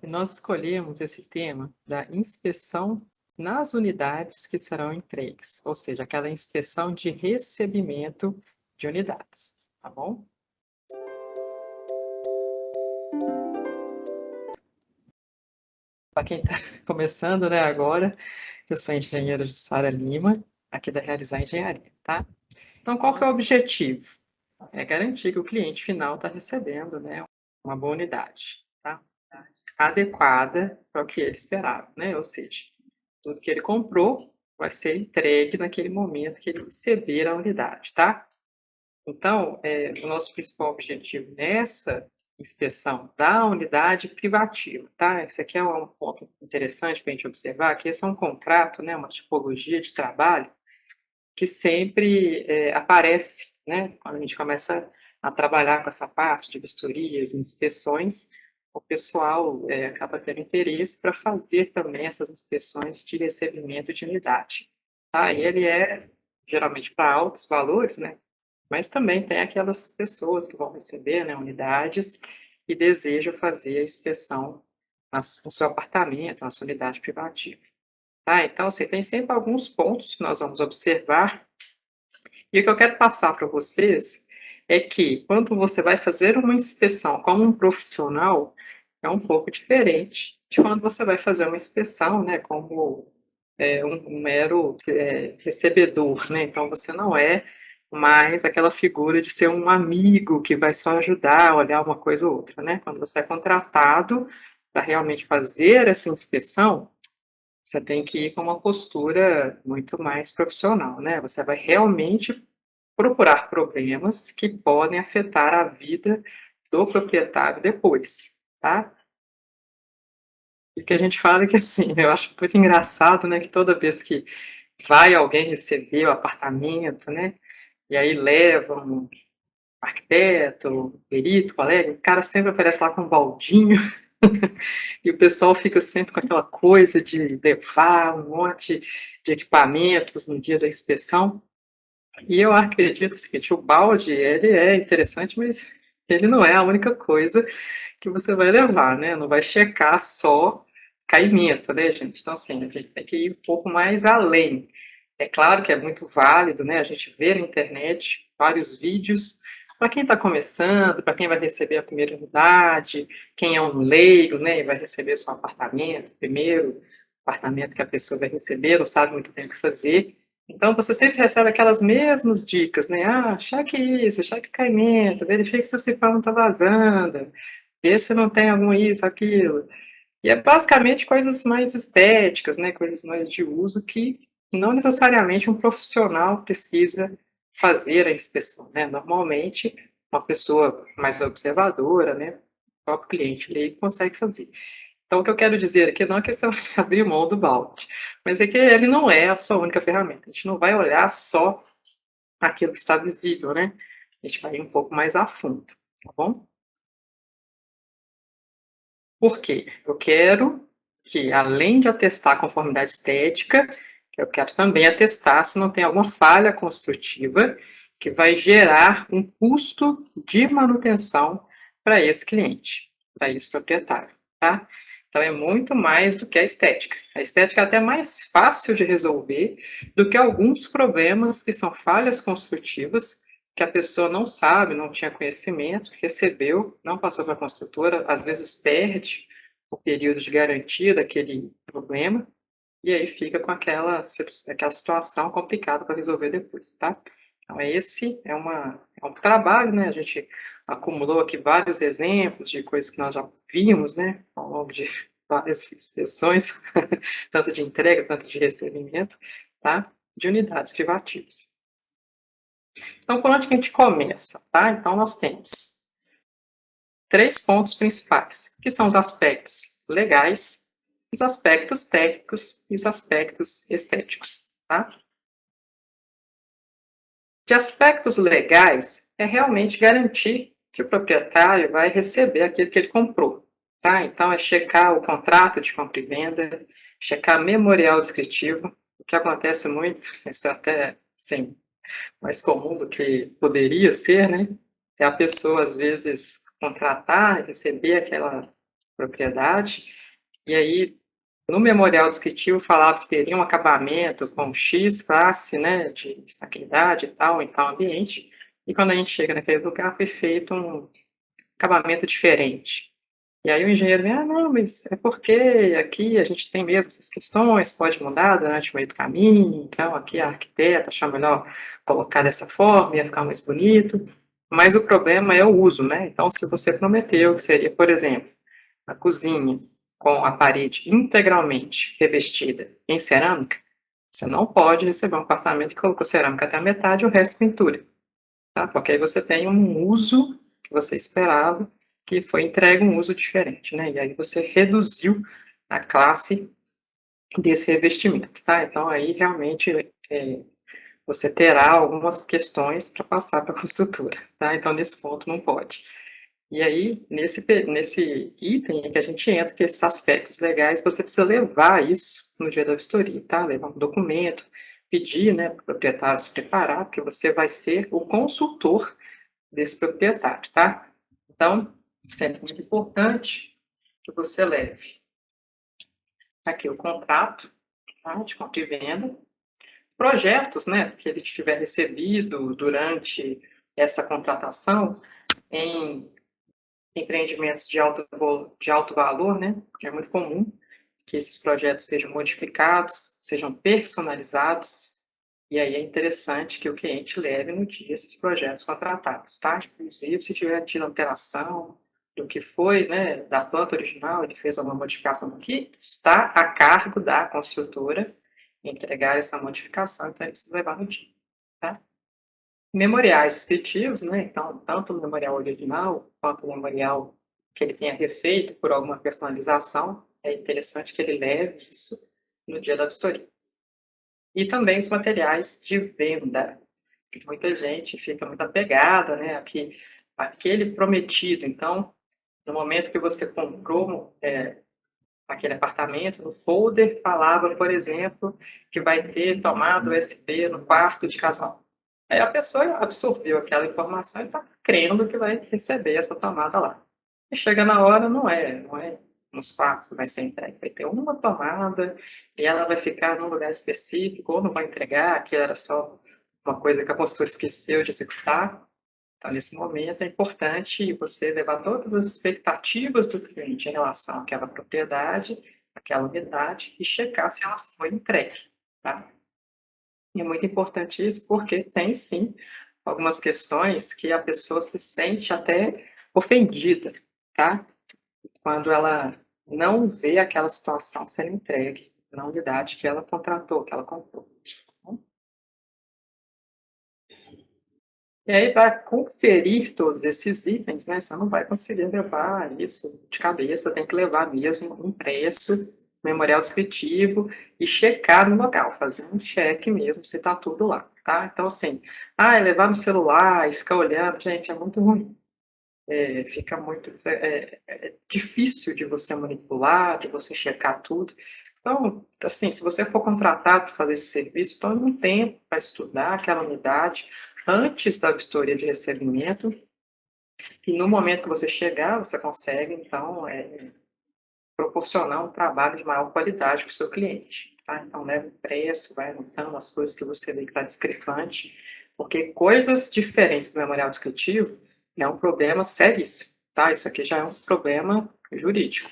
E nós escolhemos esse tema da inspeção nas unidades que serão entregues, ou seja, aquela inspeção de recebimento de unidades, tá bom? Para quem está começando, né, agora, eu sou engenheira de Sara Lima, aqui da Realizar Engenharia, tá? Então, qual que é o objetivo? É garantir que o cliente final está recebendo, né, uma boa unidade, tá? Adequada para o que ele esperava, né? Ou seja, tudo que ele comprou vai ser entregue naquele momento que ele receber a unidade, tá? Então, o nosso principal objetivo nessa inspeção da unidade privativa, tá? Esse aqui é um ponto interessante para a gente observar, que esse é um contrato, né, uma tipologia de trabalho que sempre aparece, né, quando a gente começa a trabalhar com essa parte de vistorias, inspeções, o pessoal acaba tendo interesse para fazer também essas inspeções de recebimento de unidade. Tá? E ele é geralmente para altos valores, né? Mas também tem aquelas pessoas que vão receber, né, unidades e desejam fazer a inspeção no seu apartamento, na sua unidade privativa. Tá? Então, assim, tem sempre alguns pontos que nós vamos observar. E o que eu quero passar para vocês é que quando você vai fazer uma inspeção como um profissional, é um pouco diferente de quando você vai fazer uma inspeção, né, como um mero recebedor, né? Então você não é mais aquela figura de ser um amigo que vai só ajudar a olhar uma coisa ou outra, né? Quando você é contratado para realmente fazer essa inspeção, você tem que ir com uma postura muito mais profissional, né? Você vai realmente procurar problemas que podem afetar a vida do proprietário depois, tá? E o que a gente fala é que, assim, eu acho muito engraçado, né, que toda vez que vai alguém receber o apartamento, né, e aí leva um arquiteto, um perito, colega, o cara sempre aparece lá com um baldinho, e o pessoal fica sempre com aquela coisa de levar um monte de equipamentos no dia da inspeção. E eu acredito o seguinte, o balde, ele é interessante, mas ele não é a única coisa que você vai levar, né? Não vai checar só caimento, né, gente? Então, assim, a gente tem que ir um pouco mais além. É claro que é muito válido, né? A gente vê na internet vários vídeos para quem está começando, para quem vai receber a primeira unidade, quem é um leigo, né, e vai receber seu apartamento, primeiro apartamento que a pessoa vai receber, não sabe muito bem o que fazer. Então, você sempre recebe aquelas mesmas dicas, né? Ah, cheque isso, cheque caimento, verifique se o cifrão não está vazando, vê se não tem algum isso, aquilo. E é basicamente coisas mais estéticas, né? Coisas mais de uso que não necessariamente um profissional precisa fazer a inspeção, né? Normalmente, uma pessoa mais observadora, né? O próprio cliente ali consegue fazer. Então, o que eu quero dizer aqui não é que você vai abrir mão do balde, mas é que ele não é a sua única ferramenta. A gente não vai olhar só aquilo que está visível, né? A gente vai ir um pouco mais a fundo, tá bom? Por quê? Eu quero que, além de atestar a conformidade estética, eu quero também atestar se não tem alguma falha construtiva que vai gerar um custo de manutenção para esse cliente, para esse proprietário, tá? Então, é muito mais do que a estética. A estética é até mais fácil de resolver do que alguns problemas que são falhas construtivas que a pessoa não sabe, não tinha conhecimento, recebeu, não passou para a construtora, às vezes perde o período de garantia daquele problema, e aí fica com aquela situação complicada para resolver depois, tá? Então, é um trabalho, né? A gente acumulou aqui vários exemplos de coisas que nós já vimos, né? Ao longo de várias inspeções, tanto de entrega, quanto de recebimento, tá? De unidades privativas. Então, por onde que a gente começa, tá? Então, nós temos 3 pontos principais, que são os aspectos legais, os aspectos técnicos e os aspectos estéticos, tá? De aspectos legais, é realmente garantir que o proprietário vai receber aquilo que ele comprou, tá? Então, é checar o contrato de compra e venda, checar memorial descritivo, o que acontece muito, isso é até, sim, mais comum do que poderia ser, né? É a pessoa, às vezes, contratar e receber propriedade, e aí no memorial descritivo falava que teria um acabamento com X classe, né, de estabilidade e tal, em tal ambiente, e quando a gente chega naquele lugar foi feito um acabamento diferente. E aí o engenheiro vem, não, mas é porque aqui a gente tem mesmo essas questões, pode mudar durante o meio do caminho, então aqui a arquiteta achou melhor colocar dessa forma, ia ficar mais bonito, mas o problema é o uso, né? Então, se você prometeu que seria, por exemplo, a cozinha com a parede integralmente revestida em cerâmica, você não pode receber um apartamento que colocou cerâmica até a metade e o resto pintura, tá? Porque aí você tem um uso que você esperava que foi entregue um uso diferente, né? E aí você reduziu a classe desse revestimento, tá? Então aí realmente você terá algumas questões para passar para a construtora, tá? Então nesse ponto não pode. E aí, nesse item é que a gente entra, que esses aspectos legais, você precisa levar isso no dia da vistoria, tá? Levar um documento, pedir, né, para o proprietário se preparar, porque você vai ser o consultor desse proprietário, tá? Então, sempre muito importante que você leve aqui o contrato, tá, de compra e venda, projetos, né, que ele tiver recebido durante essa contratação em empreendimentos de alto valor, né, é muito comum que esses projetos sejam modificados, sejam personalizados, e aí é interessante que o cliente leve no dia esses projetos contratados, tá? Inclusive, se tiver tido alteração do que foi, né, da planta original, ele fez alguma modificação aqui, está a cargo da construtora entregar essa modificação, então ele precisa levar no dia, tá? Memoriais descritivos, né? Então, tanto o memorial original quanto o memorial que ele tenha refeito por alguma personalização, é interessante que ele leve isso no dia da vistoria. E também os materiais de venda. Muita gente fica muito apegada, né? Aquele prometido. Então, no momento que você comprou aquele apartamento, no folder falava, por exemplo, que vai ter tomada USB no quarto de casal. Aí a pessoa absorveu aquela informação e está crendo que vai receber essa tomada lá. E chega na hora, não é nos quartos que vai ser entregue, vai ter uma tomada e ela vai ficar num lugar específico ou não vai entregar, que era só uma coisa que a consultora esqueceu de executar. Então, nesse momento, é importante você levar todas as expectativas do cliente em relação àquela propriedade, àquela unidade, e checar se ela foi entregue, tá? E é muito importante isso porque tem, sim, algumas questões que a pessoa se sente até ofendida, tá? Quando ela não vê aquela situação sendo entregue na unidade que ela contratou, que ela comprou. E aí, para conferir todos esses itens, né, você não vai conseguir levar isso de cabeça, tem que levar mesmo impresso, memorial descritivo e checar no local, fazer um check mesmo se está tudo lá, tá? Então, assim, levar no celular e ficar olhando, gente, é muito ruim. Fica muito difícil de você manipular, de você checar tudo. Então, assim, se você for contratado para fazer esse serviço, tome um tempo para estudar aquela unidade antes da vistoria de recebimento, e no momento que você chegar, você consegue, então, proporcionar um trabalho de maior qualidade para o seu cliente. Tá? Então, leve o preço, vai anotando as coisas que você vê que está discrepante, porque coisas diferentes do memorial descritivo é um problema seríssimo. Tá? Isso aqui já é um problema jurídico.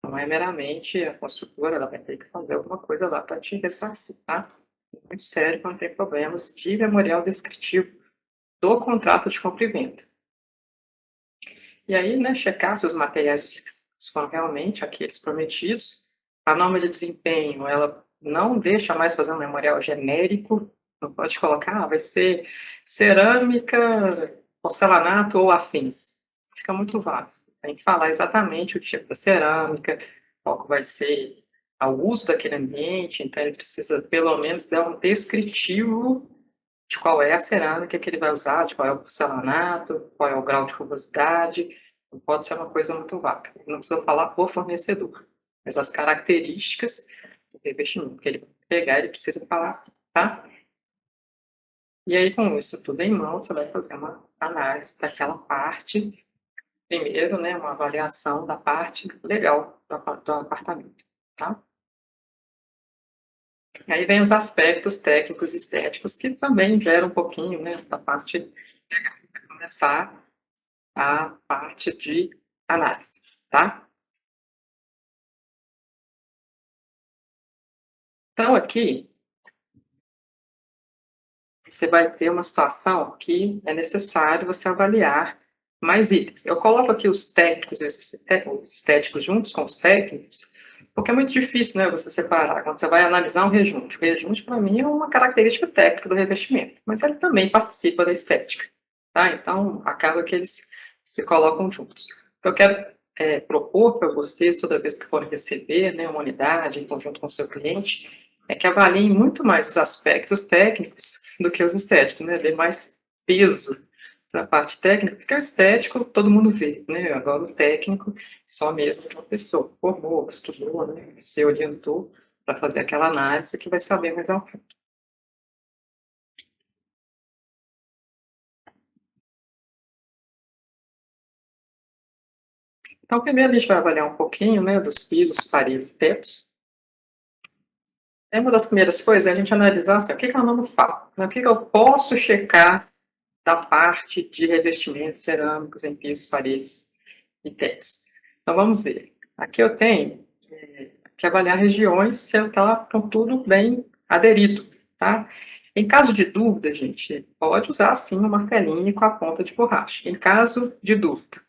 Não é meramente a construtora, ela vai ter que fazer alguma coisa lá para te ressarcir. Tá? É muito sério quando tem problemas de memorial descritivo do contrato de compra e venda. E aí, né, checar se os materiais utilizados foram realmente aqueles prometidos. A norma de desempenho, ela não deixa mais fazer um memorial genérico, não pode colocar, vai ser cerâmica, porcelanato ou afins. Fica muito vago. Tem que falar exatamente o tipo da cerâmica, qual que vai ser o uso daquele ambiente, então ele precisa pelo menos dar um descritivo de qual é a cerâmica que ele vai usar, de qual é o porcelanato, qual é o grau de rugosidade. Não pode ser uma coisa muito vaga. Não precisa falar por fornecedor, mas as características do revestimento que ele vai pegar, ele precisa falar assim, tá? E aí, com isso tudo em mão, você vai fazer uma análise daquela parte primeiro, né, uma avaliação da parte legal do apartamento, tá? Aí vem os aspectos técnicos e estéticos que também geram um pouquinho, né, da parte legal. Vai começar a parte de análise, tá? Então aqui você vai ter uma situação que é necessário você avaliar mais itens. Eu coloco aqui os técnicos e os estéticos juntos com os técnicos, porque é muito difícil, né, você separar. Quando você vai analisar um rejunte, o rejunte, para mim, é uma característica técnica do revestimento, mas ele também participa da estética, tá? Então, acaba que eles se colocam juntos. Eu quero propor para vocês, toda vez que forem receber, né, uma unidade em conjunto com o seu cliente, é que avaliem muito mais os aspectos técnicos do que os estéticos, né? Dê mais peso para a parte técnica, porque o estético todo mundo vê, né? Agora o técnico, só mesmo que uma pessoa formou, estudou, né? Se orientou para fazer aquela análise que vai saber mais ao fundo. Então, primeiro a gente vai avaliar um pouquinho, né, dos pisos, paredes e tetos. É uma das primeiras coisas é a gente analisar assim, o que eu não falo, né? O que eu posso checar da parte de revestimentos cerâmicos em pisos, paredes e tetos. Então, vamos ver. Aqui eu tenho que avaliar regiões se está com tudo bem aderido, tá? Em caso de dúvida, gente, pode usar sim uma martelinho com a ponta de borracha. Em caso de dúvida,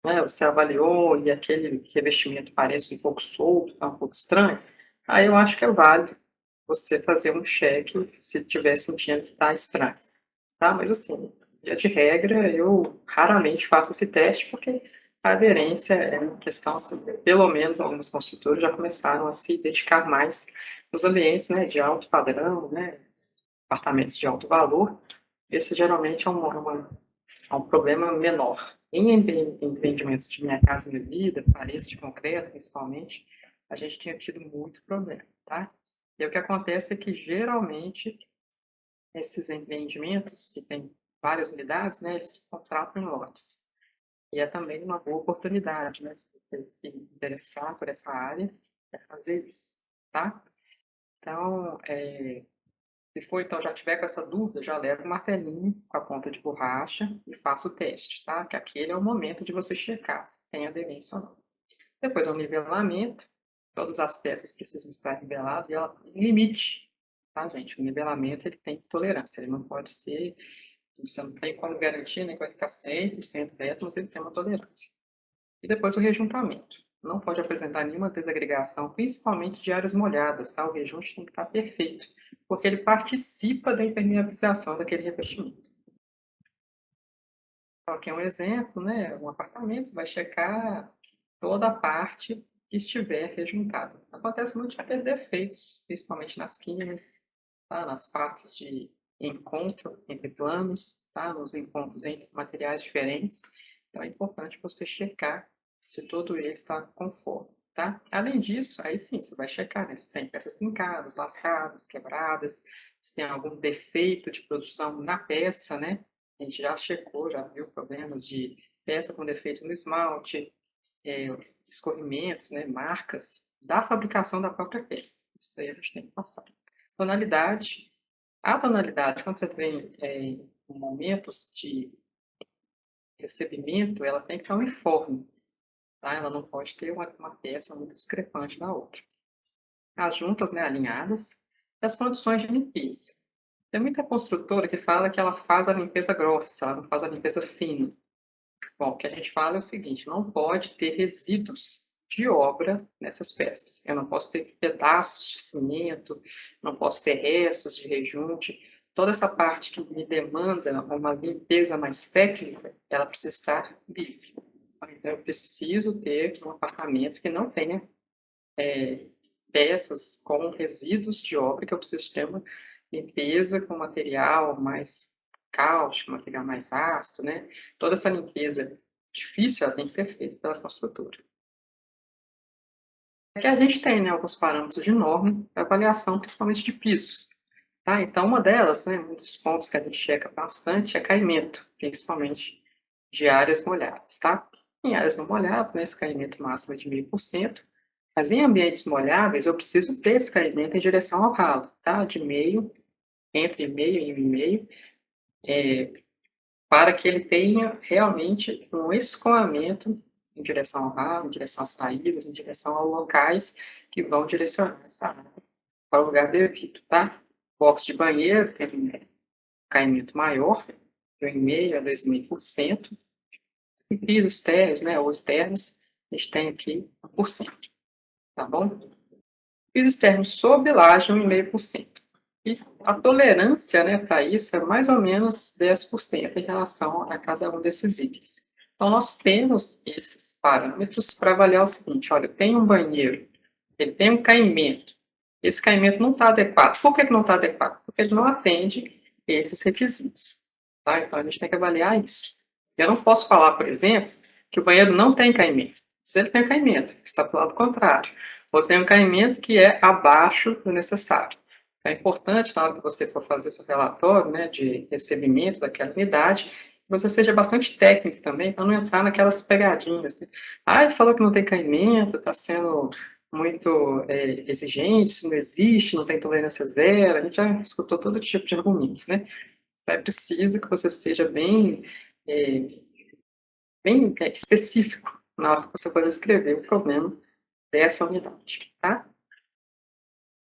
né, você avaliou e aquele revestimento parece um pouco solto, está um pouco estranho, aí eu acho que é válido você fazer um cheque se estiver sentindo que está estranho, tá? Mas assim, via de regra, eu raramente faço esse teste porque a aderência é uma questão, assim, pelo menos algumas construtoras já começaram a se dedicar mais nos ambientes, né, de alto padrão, né, apartamentos de alto valor. Esse geralmente é um problema menor. Em empreendimentos de Minha Casa Minha Vida, paredes de concreto, principalmente, a gente tinha tido muito problema, tá? E o que acontece é que, geralmente, esses empreendimentos, que têm várias unidades, né, eles contratam em lotes. E é também uma boa oportunidade, né, se você se interessar por essa área, é fazer isso, tá? Então, se for, então, já tiver com essa dúvida, já leva o martelinho com a ponta de borracha e faça o teste, tá? Que aquele é o momento de você checar se tem aderência ou não. Depois é o nivelamento, todas as peças precisam estar niveladas e ela tem limite, tá, gente? O nivelamento, ele tem tolerância, ele não pode ser, você não tem como garantir, né, que vai ficar 100% reto, mas ele tem uma tolerância. E depois o rejuntamento. Não pode apresentar nenhuma desagregação, principalmente de áreas molhadas, tá? O rejunte tem que estar perfeito, porque ele participa da impermeabilização daquele revestimento. Então, aqui é um exemplo, né? Um apartamento, você vai checar toda a parte que estiver rejuntada. Acontece muito de ter defeitos, principalmente nas quinas, tá? Nas partes de encontro entre planos, tá? Nos encontros entre materiais diferentes. Então, é importante você checar se todo ele está conforme, tá? Além disso, aí sim, você vai checar, né? Se tem peças trincadas, lascadas, quebradas, se tem algum defeito de produção na peça, né? A gente já checou, já viu problemas de peça com defeito no esmalte, é, escorrimentos, né, marcas da fabricação da própria peça. Isso aí a gente tem que passar. Tonalidade. A tonalidade, quando você tem momentos de recebimento, ela tem que estar uniforme. Tá? Ela não pode ter uma peça muito discrepante da outra. As juntas, né, alinhadas. E as condições de limpeza. Tem muita construtora que fala que ela faz a limpeza grossa, ela não faz a limpeza fina. Bom, o que a gente fala é o seguinte: não pode ter resíduos de obra nessas peças. Eu não posso ter pedaços de cimento, não posso ter restos de rejunte. Toda essa parte que me demanda uma limpeza mais técnica, ela precisa estar livre. Então, eu preciso ter um apartamento que não tenha peças com resíduos de obra, que eu preciso ter uma limpeza com material mais cáustico, material mais ácido, né? Toda essa limpeza difícil, ela tem que ser feita pela construtora. Aqui a gente tem, né, alguns parâmetros de norma para avaliação, principalmente de pisos. Tá? Então, uma delas, né, um dos pontos que a gente checa bastante é caimento, principalmente de áreas molhadas. Tá? Em áreas não molhadas, né, esse caimento máximo é de 0,5%, mas em ambientes molháveis eu preciso ter esse caimento em direção ao ralo, tá? De meio, entre meio e 1,5, para que ele tenha realmente um escoamento em direção ao ralo, em direção às saídas, em direção a locais que vão direcionar essa água para o lugar devido, tá? Box de banheiro tem um caimento maior, de 1,5% a 2,5%, e pisos térreos, né, ou externos, a gente tem aqui 1%, tá bom? Pisos externos sob laje, 1,5%. E a tolerância, né, para isso é mais ou menos 10% em relação a cada um desses itens. Então, nós temos esses parâmetros para avaliar o seguinte: olha, eu tenho um banheiro, ele tem um caimento, esse caimento não está adequado. Por que não está adequado? Porque ele não atende esses requisitos. Tá? Então, a gente tem que avaliar isso. Eu não posso falar, por exemplo, que o banheiro não tem caimento. Se ele tem caimento, está para o lado contrário. Ou tem um caimento que é abaixo do necessário. Então, é importante, na hora que você for fazer seu relatório, né, de recebimento daquela unidade, que você seja bastante técnico também, para não entrar naquelas pegadinhas. Né? Ah, ele falou que não tem caimento, está sendo muito exigente, isso não existe, não tem tolerância zero. A gente já escutou todo tipo de argumento, né? Então, é preciso que você seja é, bem específico na hora que você for descrever o problema dessa unidade, tá?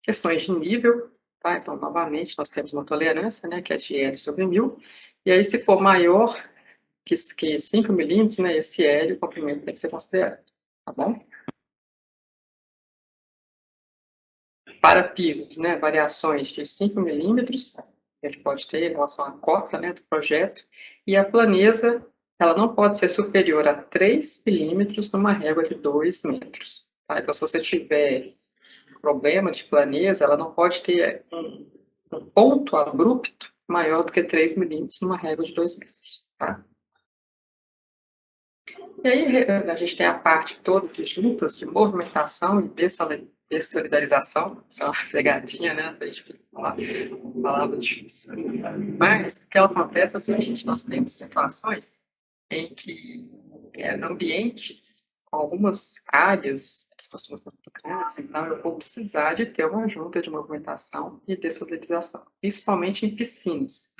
Questões de nível, tá? Então, novamente, nós temos uma tolerância, né, que é de L sobre 1.000, e aí, se for maior que 5 milímetros, né, esse L, o comprimento tem que ser considerado, tá bom? Para pisos, né, variações de 5 milímetros, a gente pode ter em relação à cota, né, do projeto, e a planeza, ela não pode ser superior a 3 milímetros numa régua de 2 metros, tá? Então, se você tiver problema de planeza, ela não pode ter um ponto abrupto maior do que 3 milímetros numa régua de 2 metros, tá? E aí a gente tem a parte toda de juntas, de movimentação e dessolidarização, isso é uma pegadinha, né? A gente falar uma palavra difícil. Mas o que acontece é o seguinte: nós temos situações em que ambientes com algumas áreas, as costumam ser muito grandes, então eu vou precisar de ter uma junta de movimentação e dessolidarização, principalmente em piscinas.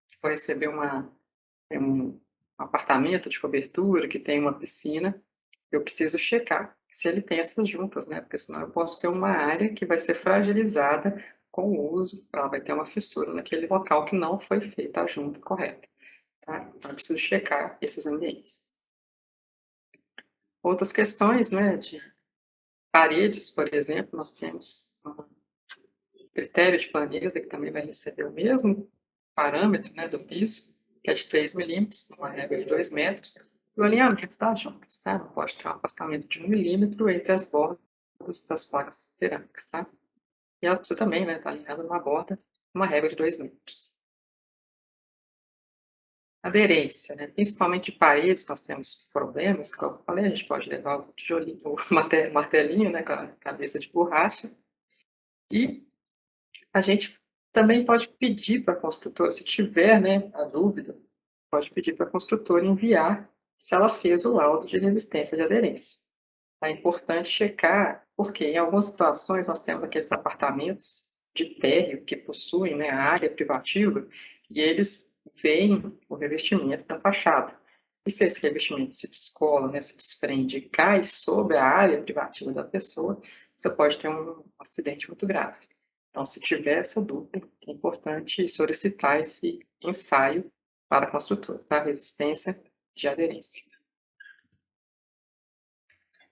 Se for receber um apartamento de cobertura que tem uma piscina, eu preciso checar se ele tem essas juntas, né? Porque senão eu posso ter uma área que vai ser fragilizada com o uso, ela vai ter uma fissura naquele local que não foi feita a junta correta, tá? Então eu preciso checar esses ambientes. Outras questões, né, de paredes, por exemplo, nós temos um critério de planeza que também vai receber o mesmo parâmetro, né, do piso, que é de 3 milímetros, uma régua de 2 metros, e o alinhamento das juntas, tá? Não pode ter um afastamento de 1 milímetro entre as bordas das placas cerâmicas, tá? E ela precisa também, né, estar alinhada numa borda, uma régua de 2 metros. Aderência, né? Principalmente de paredes, nós temos problemas, como eu falei, a gente pode levar o tijolinho, o martelinho, né, com a cabeça de borracha, e a gente também pode pedir para a construtora, se tiver, né, a dúvida, pode pedir para a construtora enviar se ela fez o laudo de resistência de aderência. É importante checar, porque em algumas situações nós temos aqueles apartamentos de térreo que possuem, né, a área privativa e eles veem o revestimento da fachada. E se esse revestimento se descola, né, se desprende e cai sobre a área privativa da pessoa, você pode ter um acidente muito grave. Então, se tiver essa dúvida, é importante solicitar esse ensaio para a construtora, tá? Resistência de aderência.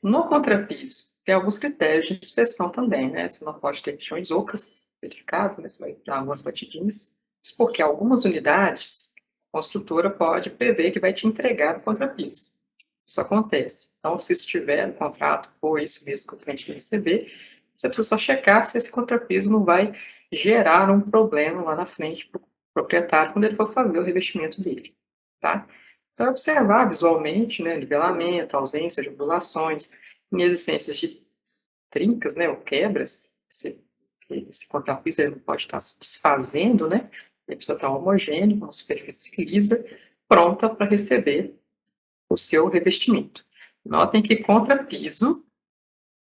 No contrapiso, tem alguns critérios de inspeção também, né? Você não pode ter chões ocas verificados, né? Você vai dar algumas batidinhas. Isso porque algumas unidades, a construtora pode prever que vai te entregar o contrapiso. Isso acontece. Então, se estiver no contrato, ou isso mesmo que o cliente receber, você precisa só checar se esse contrapiso não vai gerar um problema lá na frente para o proprietário quando ele for fazer o revestimento dele, tá? Então, observar visualmente, né, nivelamento, ausência de ondulações, inexistências de trincas, né, ou quebras, esse contrapiso ele não pode estar se desfazendo, né, ele precisa estar homogêneo, com uma superfície lisa, pronta para receber o seu revestimento. Notem que contrapiso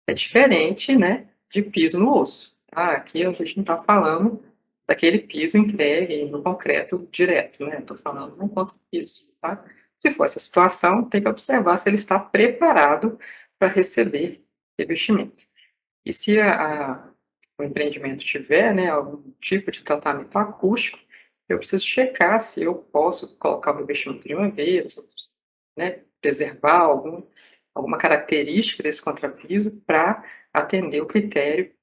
é diferente, né, de piso no osso, tá? Aqui a gente não está falando daquele piso entregue no concreto direto, né? Estou falando de um contrapiso, tá? Se for essa situação, tem que observar se ele está preparado para receber revestimento. E se o empreendimento tiver, né, algum tipo de tratamento acústico, eu preciso checar se eu posso colocar o revestimento de uma vez, né, preservar alguma característica desse contrapiso para atender o critério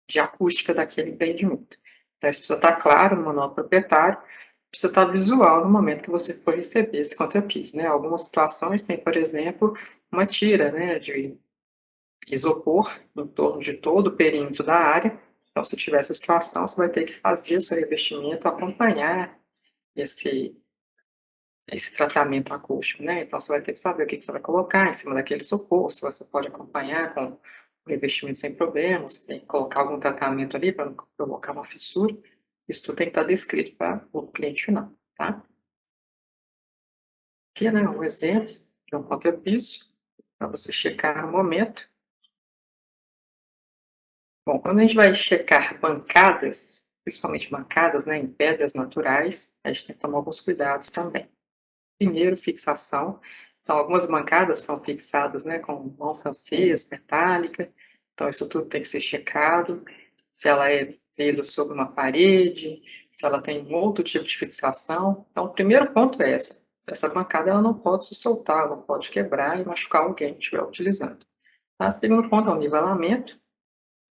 de acústica daquele empreendimento. Então, isso precisa estar claro no manual proprietário, precisa estar visual no momento que você for receber esse contrapiso, né? Algumas situações tem, por exemplo, uma tira, né, de isopor em torno de todo o perímetro da área. Então, se tiver essa situação, você vai ter que fazer o seu revestimento, acompanhar esse tratamento acústico, né? Então, você vai ter que saber o que você vai colocar em cima daquele isopor, se você pode acompanhar com o revestimento sem problema, você tem que colocar algum tratamento ali para não provocar uma fissura. Isso tudo tem que estar descrito para o cliente final, tá? Aqui, né, um exemplo de um contrapiso, para você checar no momento. Bom, quando a gente vai checar bancadas, principalmente bancadas, né, em pedras naturais, a gente tem que tomar alguns cuidados também. Primeiro, fixação. Então, algumas bancadas são fixadas, né, com mão francesa, metálica. Então, isso tudo tem que ser checado. Se ela é presa sobre uma parede, se ela tem um outro tipo de fixação. Então, o primeiro ponto é essa. Essa bancada ela não pode se soltar, ela não pode quebrar e machucar alguém que estiver utilizando. Tá? Segundo ponto é o nivelamento,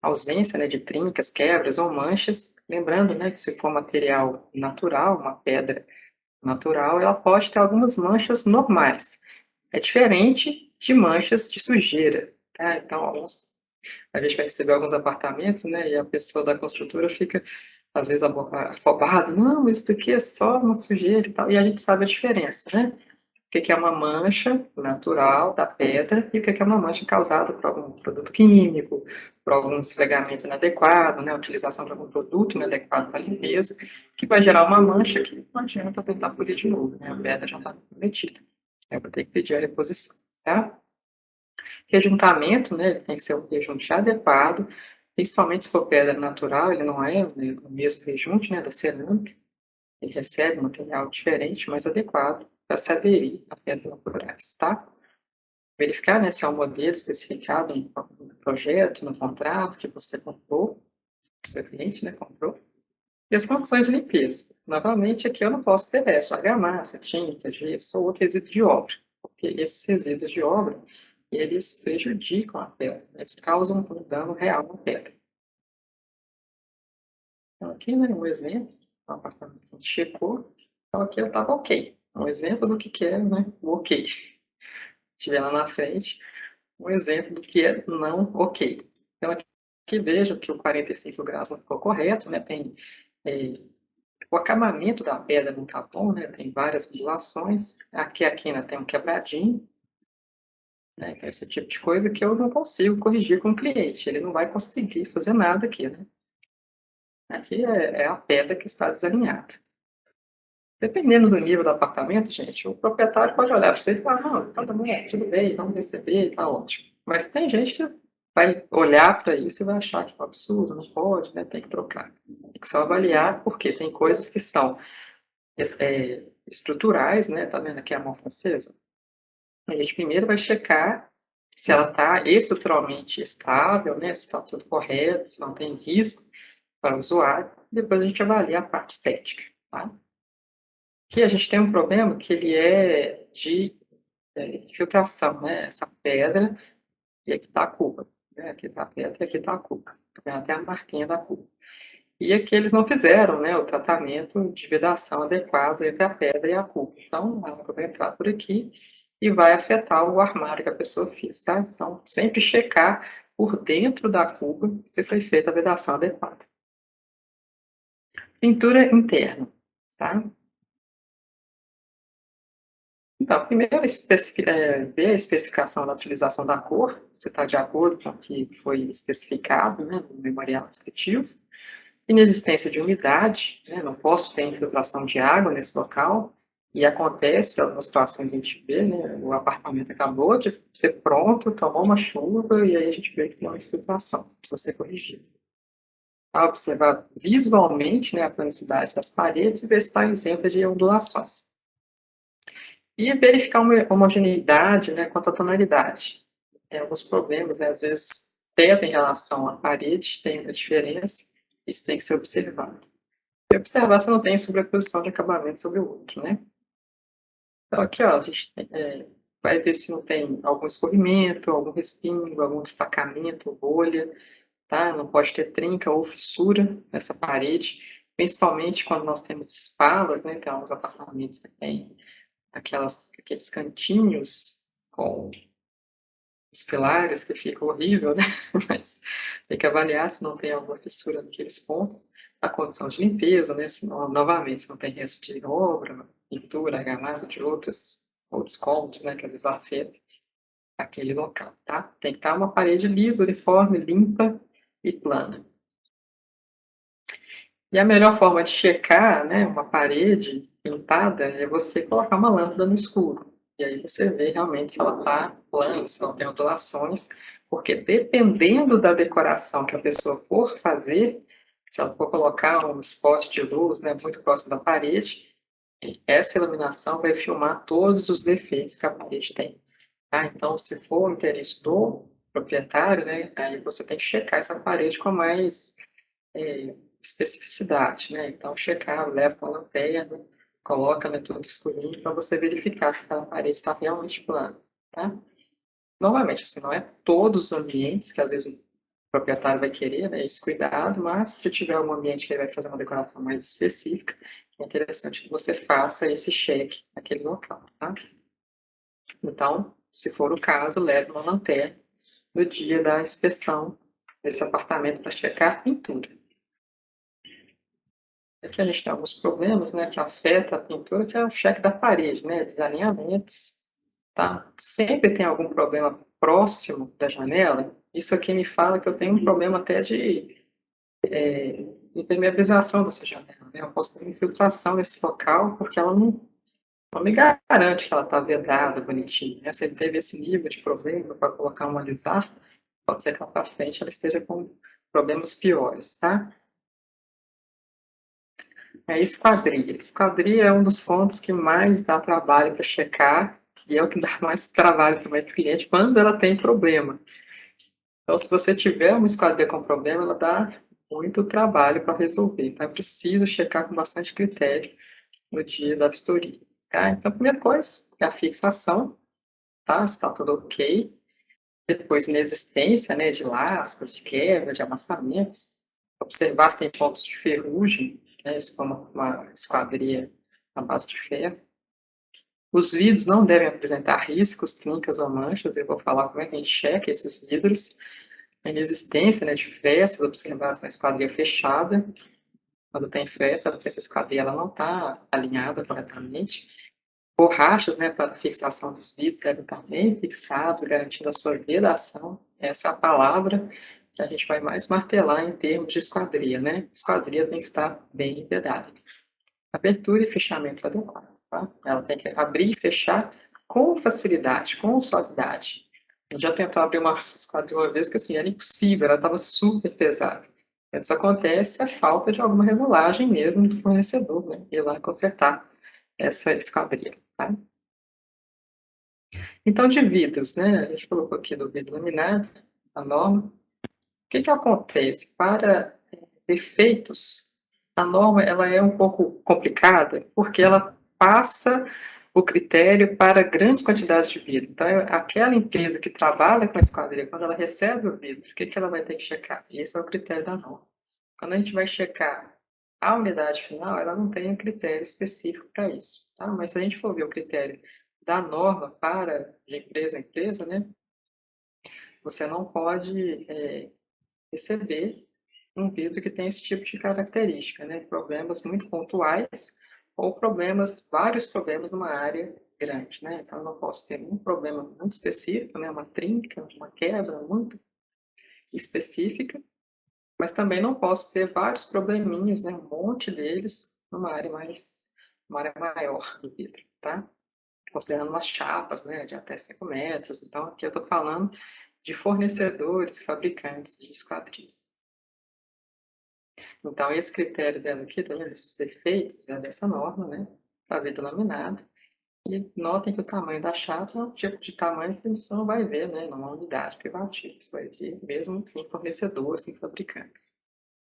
ausência, né, de trincas, quebras ou manchas. Lembrando, né, que se for material natural, uma pedra natural, ela pode ter algumas manchas normais. É diferente de manchas de sujeira, tá? Então, a gente vai receber alguns apartamentos, né? E a pessoa da construtora fica, às vezes, afobada. Não, isso daqui é só uma sujeira e tal. E a gente sabe a diferença, né? O que é uma mancha natural da pedra e o que é uma mancha causada por algum produto químico, por algum esfregamento inadequado, né, utilização de algum produto inadequado para limpeza, que vai gerar uma mancha que não adianta tentar polir de novo, né, a pedra já está comprometida. Eu vou ter que pedir a reposição, tá? Rejuntamento, né, ele tem que ser um rejunte adequado, principalmente se for pedra natural, ele não é, né, o mesmo rejunte, né, da cerâmica, ele recebe um material diferente, mais adequado para se aderir a pedras naturais, tá? Verificar, né, se é um modelo especificado no projeto, no contrato que você comprou, que o seu cliente, né, comprou. E as condições de limpeza. Novamente, aqui eu não posso ter resto, argamassa, tinta, gesso ou outro resíduo de obra, porque esses resíduos de obra, eles prejudicam a pedra, eles causam um dano real na pedra. Então, aqui, né, um exemplo, o apartamento que a gente checou, então aqui eu estava ok. Um exemplo do que é, né, o ok. Tiver lá na frente, um exemplo do que é não ok. Então, aqui vejo que o 45 graus não ficou correto, né, tem o acabamento da pedra não está bom, né, tem várias ondulações, aqui a quina tem um quebradinho, né, então esse tipo de coisa que eu não consigo corrigir com o cliente, ele não vai conseguir fazer nada aqui, né. Aqui é a pedra que está desalinhada. Dependendo do nível do apartamento, gente, o proprietário pode olhar para você e falar, não, tá bom, tudo bem, vamos receber, tá ótimo. Mas tem gente que vai olhar para isso e vai achar que é um absurdo, não pode, né, tem que trocar. Tem que só avaliar, porque tem coisas que são estruturais, né, tá vendo aqui a mão francesa? A gente primeiro vai checar se ela está estruturalmente estável, né, se está tudo correto, se não tem risco para o usuário, depois a gente avalia a parte estética, tá? Aqui a gente tem um problema que ele é de filtração, né? Essa pedra, e aqui está a cuba. Né? Aqui está a pedra e aqui está a cuba. Tá até a marquinha da cuba. E aqui eles não fizeram, né, o tratamento de vedação adequado entre a pedra e a cuba. Então, a água vai entrar por aqui e vai afetar o armário que a pessoa fez, tá? Então, sempre checar por dentro da cuba se foi feita a vedação adequada. Pintura interna, tá? Então, primeiro, ver a especificação da utilização da cor, se está de acordo com o que foi especificado, né, no memorial descritivo. Inexistência de umidade, né, não posso ter infiltração de água nesse local. E acontece, em algumas situações a gente vê, né, o apartamento acabou de ser pronto, tomou uma chuva, e aí a gente vê que tem uma infiltração, precisa ser corrigido. A observar visualmente, né, a planicidade das paredes e ver se está isenta de ondulações. E verificar uma homogeneidade, né, quanto à tonalidade. Tem alguns problemas, né, às vezes teto em relação à parede tem uma diferença, isso tem que ser observado. E observar se não tem sobreposição de acabamento sobre o outro, né. Então aqui, ó, a gente vai ver se não tem algum escorrimento, algum respingo, algum destacamento, bolha, tá? Não pode ter trinca ou fissura nessa parede, principalmente quando nós temos espalas, né? Tem alguns apartamentos que tem aqueles cantinhos com os pilares que fica horrível, né? Mas tem que avaliar se não tem alguma fissura naqueles pontos, a condição de limpeza, né? Senão, novamente, se não tem resto de obra, pintura, argamassa de outros cômodos, né? Que às vezes afeta aquele local, tá? Tem que estar uma parede lisa, uniforme, limpa e plana. E a melhor forma de checar, né, uma parede pintada é você colocar uma lâmpada no escuro. E aí você vê realmente se ela está plana, se não tem ondulações, porque dependendo da decoração que a pessoa for fazer, se ela for colocar um spot de luz, né, muito próximo da parede, essa iluminação vai filmar todos os defeitos que a parede tem. Tá? Então, se for o interesse do proprietário, né, aí você tem que checar essa parede com mais especificidade, né? Então, checar, leva uma lanterna, coloca, né, tudo escurinho para você verificar se aquela parede está realmente plana, tá? Novamente, assim, não é todos os ambientes que às vezes o proprietário vai querer, né, esse cuidado, mas se tiver um ambiente que ele vai fazer uma decoração mais específica, é interessante que você faça esse check naquele local, tá? Então, se for o caso, leve uma lanterna no dia da inspeção desse apartamento para checar a pintura. Aqui a gente tem alguns problemas, né, que afetam a pintura, que é o cheque da parede, né, desalinhamentos, tá? Sempre tem algum problema próximo da janela. Isso aqui me fala que eu tenho um problema até de impermeabilização dessa janela, né? Eu posso ter infiltração nesse local porque ela não me garante que ela está vedada, bonitinha, né? Se ele teve esse nível de problema para colocar um alisar, pode ser que lá para frente ela esteja com problemas piores, tá? É esquadria. Esquadria é um dos pontos que mais dá trabalho para checar e é o que dá mais trabalho também para o cliente quando ela tem problema. Então, se você tiver uma esquadria com problema, ela dá muito trabalho para resolver. Então, é preciso checar com bastante critério no dia da vistoria. Tá? Então, a primeira coisa é a fixação, tá? Se está tudo ok. Depois, inexistência, né, de lascas, de quebra, de amassamentos. Observar se tem pontos de ferrugem, né, se for uma esquadria à base de ferro. Os vidros não devem apresentar riscos, trincas ou manchas. Eu vou falar como é que a gente checa esses vidros. A inexistência, né, de frestas, observar se a esquadria fechada. Quando tem fresta, porque essa esquadria ela não está alinhada corretamente. Borrachas, né, para fixação dos vidros devem estar bem fixados, garantindo a sua vedação. Essa é a palavra que a gente vai mais martelar em termos de esquadria, né? Esquadria tem que estar bem vedada. Abertura e fechamentos adequados, tá? Ela tem que abrir e fechar com facilidade, com suavidade. A gente já tentou abrir uma esquadria uma vez que assim, era impossível, ela estava super pesada. Isso acontece a falta de alguma regulagem mesmo do fornecedor, né? Ir lá consertar essa esquadria, tá? Então, de vidros, né? A gente colocou aqui do vidro laminado, a norma. O que que acontece? Para defeitos, a norma ela é um pouco complicada, porque ela passa o critério para grandes quantidades de vidro. Então, aquela empresa que trabalha com a esquadria, quando ela recebe o vidro, o que que ela vai ter que checar? Esse é o critério da norma. Quando a gente vai checar a unidade final, ela não tem um critério específico para isso, tá? Mas se a gente for ver o critério da norma para de empresa a empresa, né, você não pode receber um vidro que tem esse tipo de característica, né? Problemas muito pontuais ou problemas, vários problemas numa área grande, né? Então, eu não posso ter um problema muito específico, né? Uma trinca, uma quebra muito específica, mas também não posso ter vários probleminhas, né? Um monte deles numa área mais uma área maior do vidro, tá? Considerando umas chapas, né, de até 5 metros. Então, aqui eu estou falando de fornecedores, fabricantes de esquadrias. Então, esse critério dela aqui, tá vendo? Esses defeitos é dessa norma, né, para vidro laminado. E notem que o tamanho da chapa é um tipo de tamanho que você não vai ver, né, numa unidade privativa. Você vai ver mesmo em fornecedores, em fabricantes,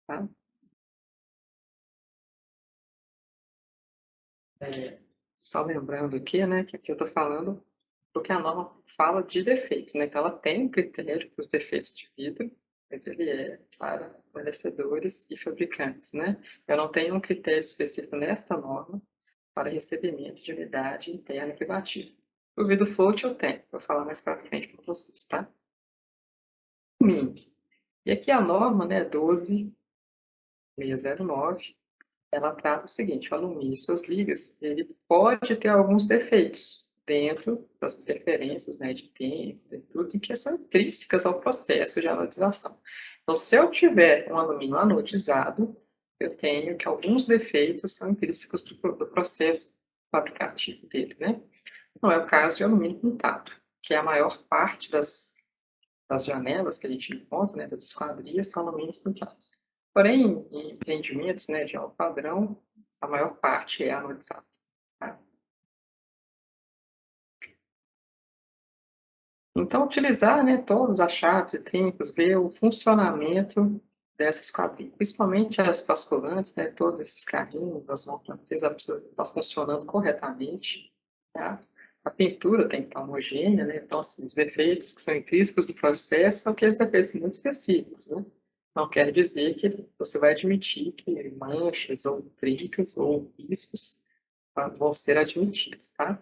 tá? Só lembrando aqui, né, que aqui eu estou falando do que a norma fala de defeitos, né? Então, ela tem um critério para os defeitos de vidro, mas ele é para fornecedores e fabricantes, né? Eu não tenho um critério específico nesta norma para recebimento de umidade interna privativa. O vidro float eu tenho, vou falar mais para frente para vocês, tá? Mínimo. E aqui a norma, né, 12609, ela trata o seguinte: o alumínio e suas ligas, ele pode ter alguns defeitos dentro das interferências, né, de tempo e tudo, que são intrínsecas ao processo de anodização. Então, se eu tiver um alumínio anodizado, eu tenho que alguns defeitos são intrínsecos do processo fabricativo dele, né? Não é o caso de alumínio pintado, que é a maior parte das janelas que a gente encontra, né, das esquadrias, são alumínios pintados. Porém, em empreendimentos, né, de alto padrão, a maior parte é anodizada. Tá? Então, utilizar, né, todas as chaves e trincos, ver o funcionamento dessa esquadria, principalmente as basculantes, né, todos esses carrinhos, as montantes, eles precisam estar funcionando corretamente. Tá? A pintura tem que estar homogênea, né? Então, assim, os defeitos que são intrínsecos do processo são aqueles defeitos muito específicos, né? Não quer dizer que você vai admitir que manchas ou trincas ou riscos vão ser admitidos, tá?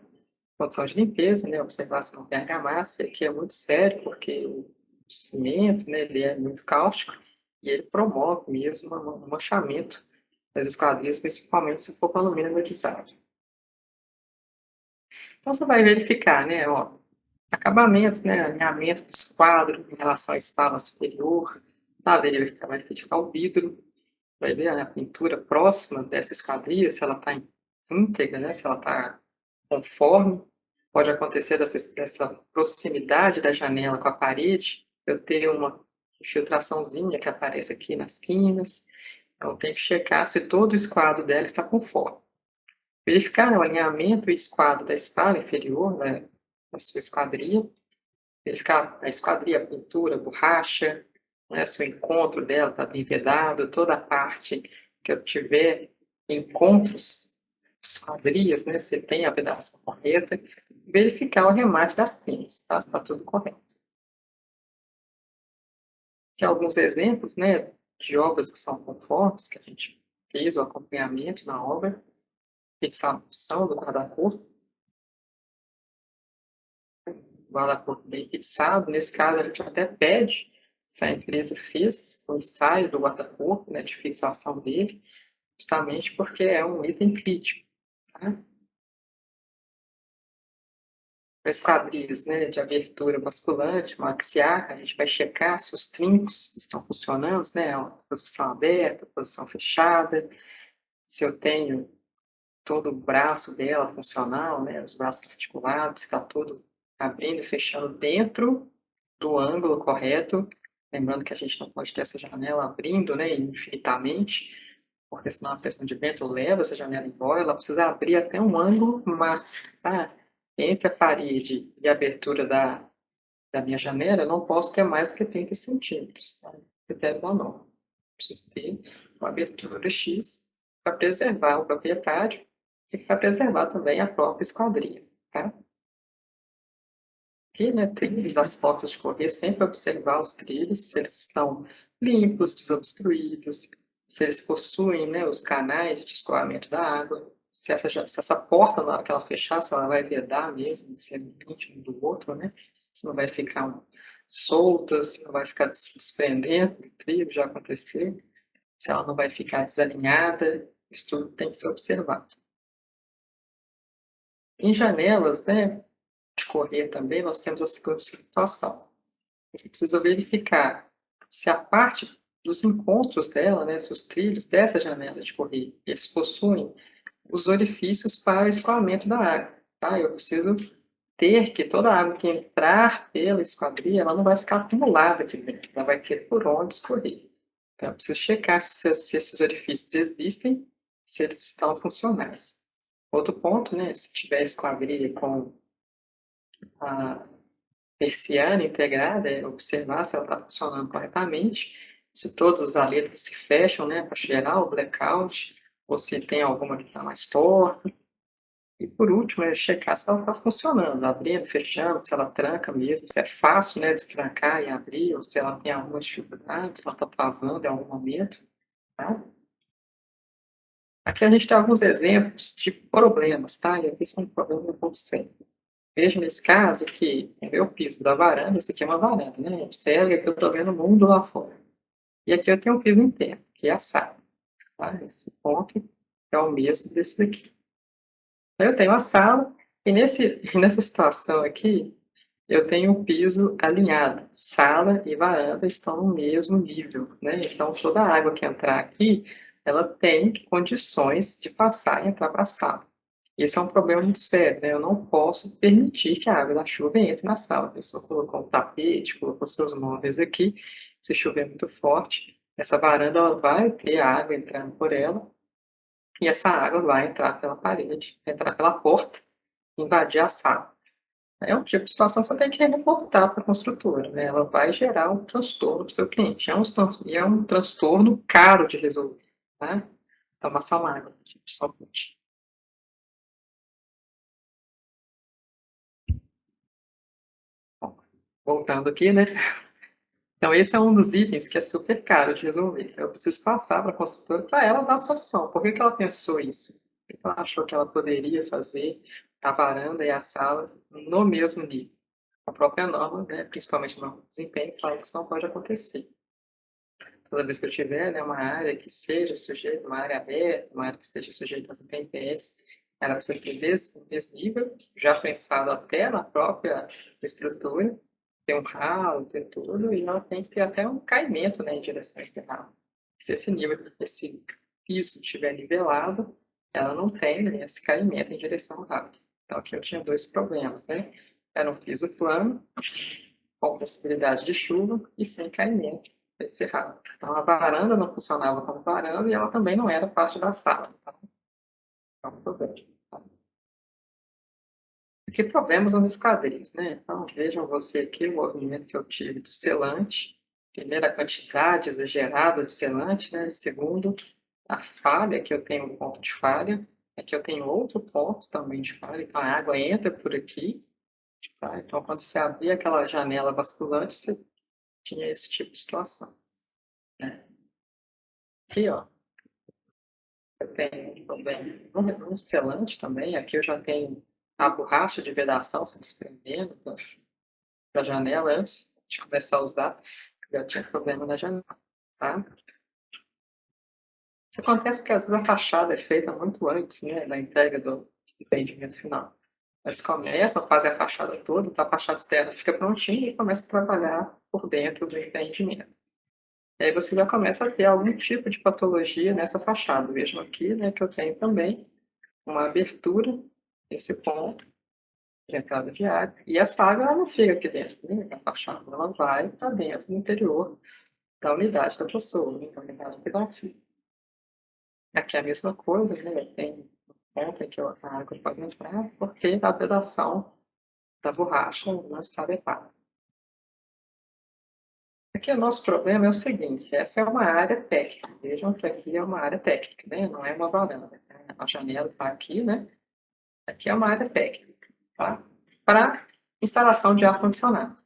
Condição de limpeza, né? Observar se não tem argamassa, que é muito sério, porque o cimento, né, ele é muito cáustico e ele promove mesmo um manchamento das esquadrias, principalmente se for com alumínio anodizado. Então, você vai verificar, né, ó, acabamentos, né, alinhamento do esquadro em relação à espala superior, tá? Vai verificar o vidro, vai ver a pintura próxima dessa esquadria, se ela está íntegra, né, se ela está conforme. Pode acontecer dessa proximidade da janela com a parede, eu ter uma infiltraçãozinha que aparece aqui nas quinas, então tem que checar se todo o esquadro dela está conforme. Verificar, né, o alinhamento e esquadro da espala inferior, né, da sua esquadria, verificar a esquadria, a pintura, a borracha, né, se o encontro dela está bem vedado, toda a parte que eu tiver encontros de esquadrias, né, se tem a vedação correta, verificar o remate das trinas, tá, se está tudo correto. Aqui alguns exemplos, né, de obras que são conformes, que a gente fez o acompanhamento na obra, fixação do guarda-corpo, guarda-corpo bem fixado. Nesse caso, a gente até pede se a empresa fez o ensaio do guarda-corpo, né, de fixação dele, justamente porque é um item crítico. Tá? Para esquadrias, né, de abertura basculante, maxiar, a gente vai checar se os trincos estão funcionando, né, a posição aberta, a posição fechada, se eu tenho todo o braço dela funcional, né, os braços articulados, está tudo abrindo e fechando dentro do ângulo correto. Lembrando que a gente não pode ter essa janela abrindo, né, infinitamente, porque senão a pressão de vento leva essa janela embora. Ela precisa abrir até um ângulo máximo, tá? Entre a parede e a abertura da minha janela, eu não posso ter mais do que 30 centímetros, tá? Critério da norma. Preciso ter uma abertura X para preservar o proprietário e para preservar também a própria esquadria, tá? Aqui, né, trilhos das portas de correr, sempre observar os trilhos, se eles estão limpos, desobstruídos, se eles possuem, né, os canais de escoamento da água, se essa porta, na hora que ela fechar, se ela vai vedar mesmo, se é íntimo do outro, né, se não vai ficar solta, se não vai ficar se desprendendo do trilho, já aconteceu, se ela não vai ficar desalinhada, isso tudo tem que ser observado. Em janelas, né, de correr também, nós temos a seguinte situação. Você precisa verificar se a parte dos encontros dela, né, se os trilhos dessa janela de correr, eles possuem os orifícios para escoamento da água, tá? Eu preciso ter que toda a água que entrar pela esquadria, ela não vai ficar acumulada aqui dentro, ela vai ter por onde escorrer. Então, eu preciso checar se esses orifícios existem, se eles estão funcionais. Outro ponto, né, se tiver esquadria com a persiana integrada, é observar se ela está funcionando corretamente, se todos os aletas se fecham, né, para gerar o blackout, ou se tem alguma que está mais torta. E por último, é checar se ela está funcionando, abrindo, fechando, se ela tranca mesmo, se é fácil, né, destrancar e abrir, ou se ela tem alguma dificuldade, se ela está travando em algum momento, tá? Aqui a gente tem alguns exemplos de problemas, tá? E aqui são problemas um pouco sérios. Veja nesse caso que o meu piso da varanda, esse aqui é uma varanda, né? Observe que eu estou vendo o mundo lá fora. E aqui eu tenho um piso interno, que é a sala, tá? Esse ponto é o mesmo desse daqui. Eu tenho a sala, e nessa situação aqui, eu tenho o piso alinhado. Sala e varanda estão no mesmo nível, né? Então, toda a água que entrar aqui, ela tem condições de passar e entrar para a sala. Esse é um problema muito sério, né? Eu não posso permitir que a água da chuva entre na sala. A pessoa colocou um tapete, colocou seus móveis aqui. Se chover muito forte, essa varanda ela vai ter água entrando por ela, e essa água vai entrar pela parede, entrar pela porta, invadir a sala. É um tipo de situação que você tem que reportar para a construtora, né? Ela vai gerar um transtorno para o seu cliente. E é um transtorno caro de resolver, tá? Toma só uma água, gente, só um minutinho. Bom, voltando aqui, né? Então, esse é um dos itens que é super caro de resolver. Eu preciso passar para a construtora para ela dar a solução. Por que que ela pensou isso? Por que que ela achou que ela poderia fazer a varanda e a sala no mesmo nível? A própria norma, né, principalmente a norma de desempenho, fala que isso não pode acontecer. Toda vez que eu tiver, né, uma área que seja sujeita, uma área aberta, uma área que seja sujeita às intempéries, ela precisa ter um desnível, já pensado até na própria estrutura, ter um ralo, ter tudo, e ela tem que ter até um caimento, né, em direção a esse ralo. Se esse nível, esse piso estiver nivelado, ela não tem, né, esse caimento em direção ao ralo. Então, aqui eu tinha dois problemas, né? Era um piso plano, com possibilidade de chuva e sem caimento desse ralo. Então, a varanda não funcionava como varanda e ela também não era parte da sala. Tá? É um problema. Tá? Aqui problemas nas esquadrias, né? Então, vejam você aqui o movimento que eu tive do selante. Primeiro, a quantidade exagerada de selante, né? Segundo, a falha, que eu tenho um ponto de falha. Aqui eu tenho outro ponto também de falha, então a água entra por aqui. Tá? Então, quando você abrir aquela janela basculante, você tinha esse tipo de situação. Né? Aqui, ó, eu tenho também um selante também. Aqui eu já tenho a borracha de vedação se desprendendo da janela antes de começar a usar. Eu já tinha problema na janela, tá? Isso acontece porque às vezes a fachada é feita muito antes, né, da entrega do empreendimento final. Eles começam, fazem a fachada toda, então a fachada externa fica prontinha e começa a trabalhar por dentro do empreendimento. E aí você já começa a ter algum tipo de patologia nessa fachada. Vejam aqui, né, que eu tenho também uma abertura nesse ponto de entrada de água. E essa água ela não fica aqui dentro, né, da fachada, ela vai para dentro, no interior da unidade da pessoa, né, da unidade pedagógica. Aqui é a mesma coisa, né, tem um ponto em que a água pode entrar, porque a vedação da borracha não está adequada. Aqui o nosso problema é o seguinte, essa é uma área técnica, vejam que aqui é uma área técnica, né? Não é uma varanda, né? A janela está aqui, né? Aqui é uma área técnica, tá? Para instalação de ar-condicionado.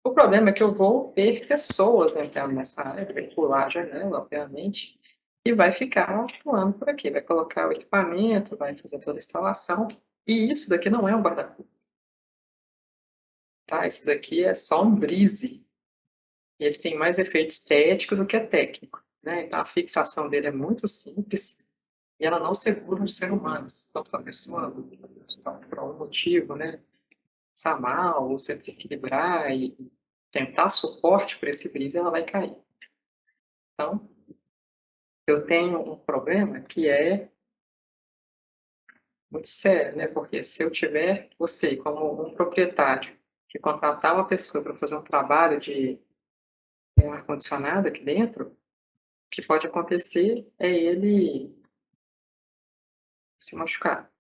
O problema é que eu vou ter pessoas entrando nessa área, vai pular a janela, obviamente, e vai ficar atuando por aqui, vai colocar o equipamento, vai fazer toda a instalação, e isso daqui não é um guarda-chuva, tá? Isso daqui é só um brise, e ele tem mais efeito estético do que é técnico, né? Então a fixação dele é muito simples e ela não segura os seres humanos. Então, se a pessoa, por algum motivo, né, passar mal ou se desequilibrar e tentar suporte para esse brise, ela vai cair. Então, eu tenho um problema que é muito sério, né? Porque se eu tiver, você, como um proprietário, que contratar uma pessoa para fazer um trabalho de ar-condicionado aqui dentro, o que pode acontecer é ele se machucar.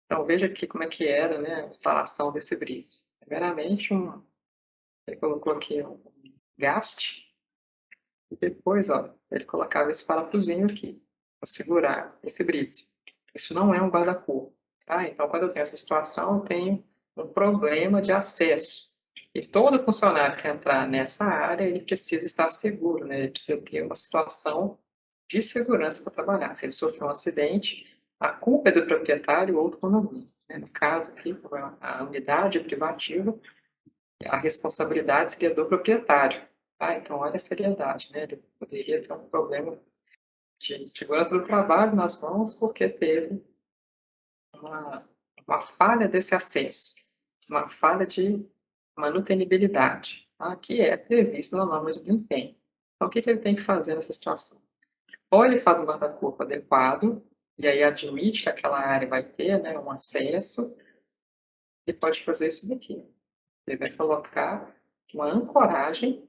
Então, veja aqui como é que era, né, a instalação desse brise. Primeiramente, ele colocou aqui um gaste, e depois, ó, ele colocava esse parafusinho aqui, para segurar esse brise. Isso não é um guarda-corpo, tá? Então, quando eu tenho essa situação, eu tenho um problema de acesso. E todo funcionário que entrar nessa área, ele precisa estar seguro, né? Ele precisa ter uma situação de segurança para trabalhar. Se ele sofrer um acidente, a culpa é do proprietário ou do condomínio, né? No caso aqui, como é a unidade privativa, a responsabilidade seria do proprietário. Ah, então olha a seriedade, né? Ele poderia ter um problema de segurança do trabalho nas mãos porque teve uma, uma falha desse acesso, uma falha de manutenibilidade, tá? Que é prevista na norma de desempenho. Então, o que ele tem que fazer nessa situação? Ou ele faz um guarda-corpo adequado, e aí admite que aquela área vai ter, né, um acesso, e pode fazer isso daqui. Ele vai colocar uma ancoragem,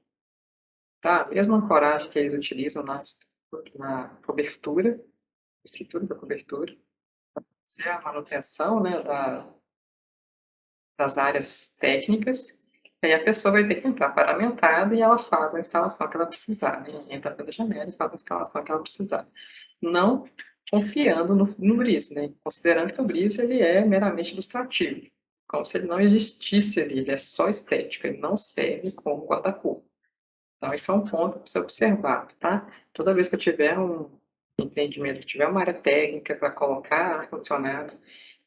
tá? A mesma ancoragem que eles utilizam na cobertura, estrutura da cobertura, fazer a manutenção, né, das áreas técnicas, e aí a pessoa vai ter que entrar paramentada e ela faz a instalação que ela precisar, né? Entra pela janela e faz a instalação que ela precisar. Não confiando no Breeze, né? Considerando que o Breeze ele é meramente ilustrativo, como se ele não existisse ali, ele é só estético, ele não serve como guarda-corpo. Então, esse é um ponto para ser observado, tá? Toda vez que eu tiver um empreendimento, tiver uma área técnica para colocar ar-condicionado,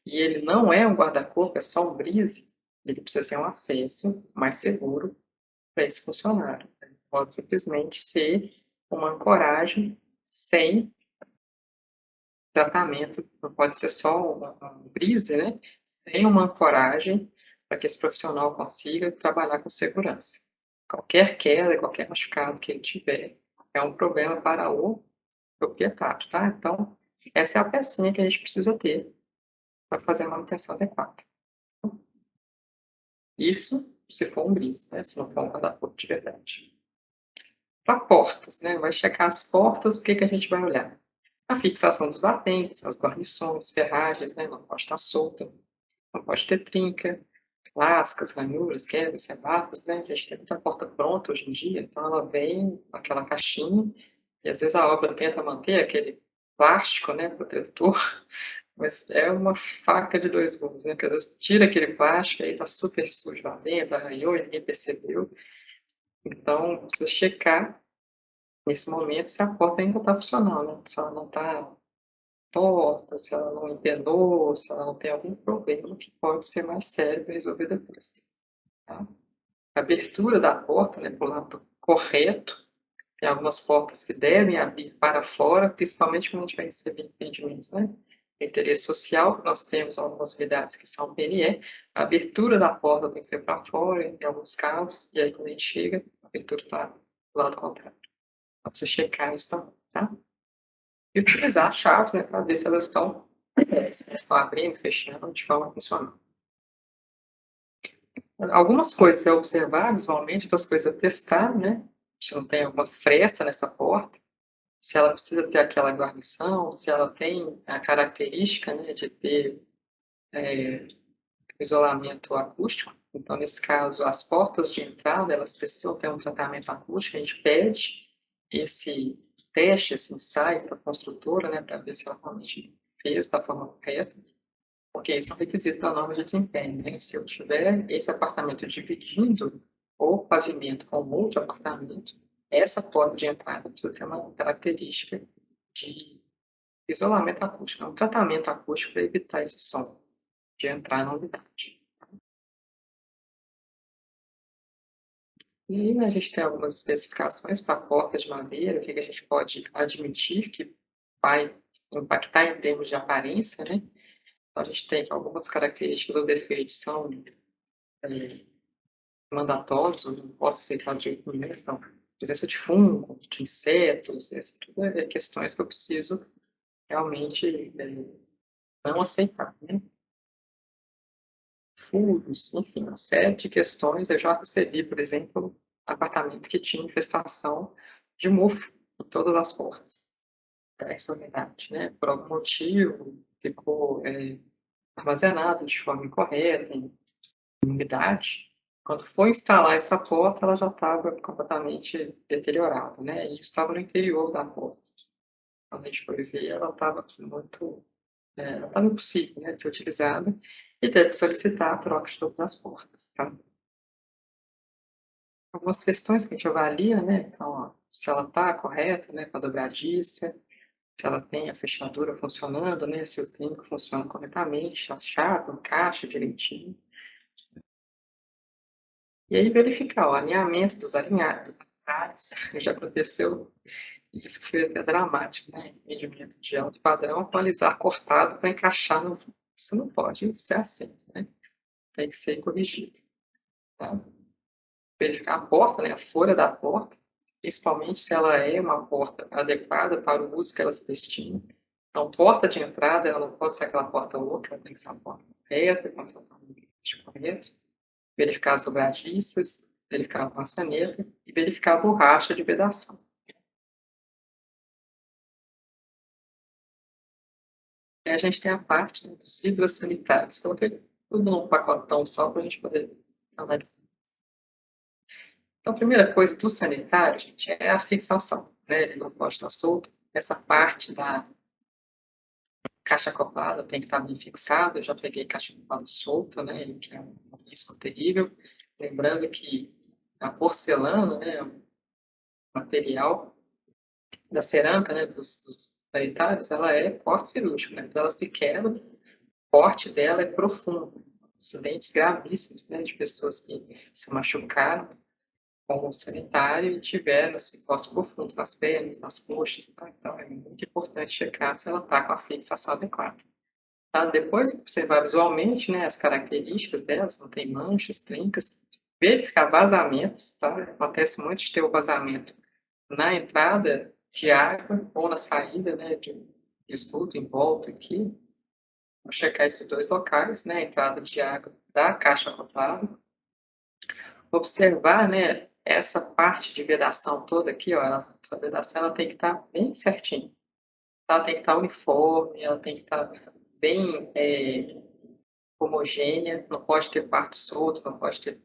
e ele não é um guarda-corpo, é só um brise, ele precisa ter um acesso mais seguro para esse funcionário. Pode simplesmente ser uma ancoragem sem tratamento, não pode ser só um brise, né? Sem uma ancoragem para que esse profissional consiga trabalhar com segurança. Qualquer queda, qualquer machucado que ele tiver, é um problema para o proprietário, tá? Então, essa é a pecinha que a gente precisa ter para fazer a manutenção adequada. Isso se for um bris, né? Se não for um guarda-corpo de verdade. Para portas, né? Vai checar as portas, o que, que a gente vai olhar? A fixação dos batentes, as guarnições, ferragens, né? Não pode estar solta, não pode ter trinca, lascas, ranhuras, quebras, rebarros, né? A gente tem muita porta pronta hoje em dia, então ela vem naquela caixinha e às vezes a obra tenta manter aquele plástico, né, protetor, mas é uma faca de dois gumes, né? Porque às vezes tira aquele plástico e aí tá super sujo lá dentro, arranhou e ninguém percebeu. Então, precisa checar nesse momento se a porta ainda está funcional, né? Se ela não está torta, se ela não empenou, se ela não tem algum problema que pode ser mais sério para resolver depois. Tá? A abertura da porta, né, para o lado correto, tem algumas portas que devem abrir para fora, principalmente quando a gente vai receber empreendimentos, né? Interesse social, nós temos algumas unidades que são PNE, a abertura da porta tem que ser para fora, em alguns casos, e aí quando a gente chega, a abertura está do lado contrário. Então, precisa checar isso também, tá? E utilizar as chaves, né, para ver se elas estão abrindo, fechando de forma funcional. Algumas coisas a observar visualmente, outras coisas a testar, né? Se não tem alguma fresta nessa porta, se ela precisa ter aquela guarnição, se ela tem a característica, né, de ter isolamento acústico. Então, nesse caso, as portas de entrada, elas precisam ter um tratamento acústico. A gente pede esse teste, esse ensaio para a construtora, né, para ver se ela realmente fez da forma correta, porque isso é um requisito da norma de desempenho, né? Se eu tiver esse apartamento dividindo o pavimento com outro apartamento, essa porta de entrada precisa ter uma característica de isolamento acústico, é um tratamento acústico para evitar esse som de entrar na unidade. E aí, né, a gente tem algumas especificações para a porta de madeira, o que, que a gente pode admitir que vai impactar em termos de aparência, né? Então, a gente tem que algumas características ou defeitos são mandatórios, ou não posso aceitar de jeito nenhum, então, presença de fungo, de insetos, essas tudo é questões que eu preciso realmente não aceitar, né? Furos, enfim, uma série de questões. Eu já recebi, por exemplo, apartamento que tinha infestação de mofo em todas as portas dessa unidade, né? Por algum motivo, ficou armazenado de forma incorreta, em umidade. Quando foi instalar essa porta, ela já estava completamente deteriorada, né? E isso estava no interior da porta. Quando a gente foi ver, ela estava muito, ela estava impossível, né, de ser utilizada e teve que solicitar a troca de todas as portas, tá? Algumas questões que a gente avalia, né? Então, ó, se ela está correta, né, com a dobradiça, se ela tem a fechadura funcionando, né, se o trinco funciona corretamente, a chave encaixa direitinho. E aí verificar o alinhamento dos alinhados, dos atalhos. Já aconteceu isso, que foi até dramático, né? Medimento de alto padrão, atualizar cortado para encaixar no. Isso não pode ser aceito, né? Tem que ser corrigido. Tá? Verificar a porta, né? A folha da porta, principalmente se ela é uma porta adequada para o uso que ela se destina. Então, porta de entrada, ela não pode ser aquela porta oca, tem que ser uma porta correta, com o correto. Verificar as dobradiças, verificar a maçaneta e verificar a borracha de vedação. E a gente tem a parte, né, dos hidrossanitários. Coloquei tudo num pacotão só para a gente poder analisar. Então, a primeira coisa do sanitário, gente, é a fixação, né? Ele não pode estar solto. Essa parte da caixa acoplada tem que estar bem fixada. Eu já peguei caixa acoplada solta, né? Que é um risco terrível. Lembrando que a porcelana, né, é um material da cerâmica, né, dos sanitários, ela é corte cirúrgico, né? Então, ela se quebra, o corte dela é profundo. Acidentes gravíssimos, né, de pessoas que se machucaram com o sanitário e tiveram assim, cortes profundos nas pernas, nas coxas. Tá? Então, é muito importante checar se ela está com a fixação adequada. Tá? Depois, observar visualmente, né, as características dela, se não tem manchas, trincas. Verificar vazamentos. Tá? Acontece muito de ter o vazamento na entrada de água ou na saída, né, de esgoto em volta aqui. Vou checar esses dois locais, né, a entrada de água da caixa acoplada. Observar, né, essa parte de vedação toda aqui, ó, essa vedação ela tem que estar bem certinha. Ela tem que estar uniforme, ela tem que estar bem homogênea, não pode ter partes soltas, não pode ter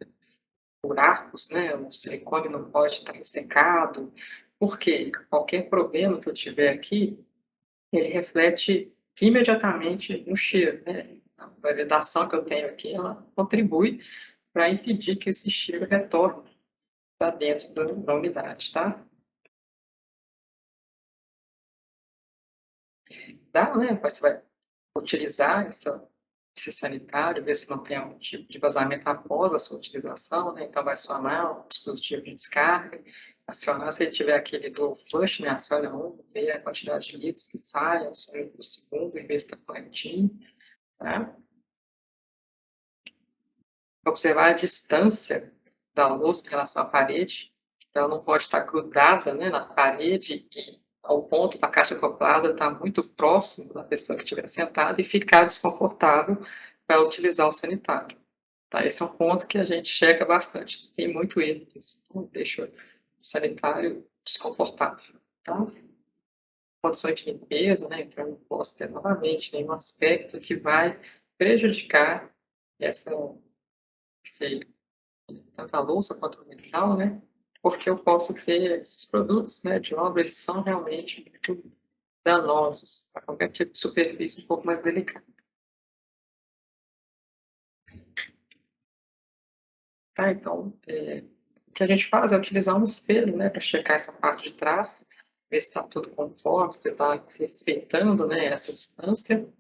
buracos, né? O silicone não pode estar ressecado. Por quê? Qualquer problema que eu tiver aqui, ele reflete imediatamente no cheiro, né? A vedação que eu tenho aqui, ela contribui para impedir que esse cheiro retorne para dentro da unidade, tá? Dá, né? Você vai utilizar esse sanitário, ver se não tem algum tipo de vazamento após a sua utilização, né? Então, vai acionar o dispositivo de descarga, acionar, se ele tiver aquele do flush, né? Aciona um, ver a quantidade de litros que saem, por segundo, e ver se está corretinho, tá? Observar a distância da luz em relação à parede, ela não pode estar grudada, né, na parede e ao ponto da caixa acoplada estar muito próximo da pessoa que estiver sentada e ficar desconfortável para utilizar o sanitário. Tá? Esse é um ponto que a gente checa bastante. Tem muito erro nisso. Então, deixa o sanitário desconfortável. Tá? Condições de limpeza, né? Então, eu não posso ter novamente nenhum aspecto que vai prejudicar essa, esse tanto a louça quanto o metal, né? Porque eu posso ter esses produtos, né, de obra, eles são realmente muito danosos para qualquer tipo de superfície um pouco mais delicada. Tá? Então, o que a gente faz é utilizar um espelho, né, para checar essa parte de trás, ver se está tudo conforme, se está respeitando, né, essa distância,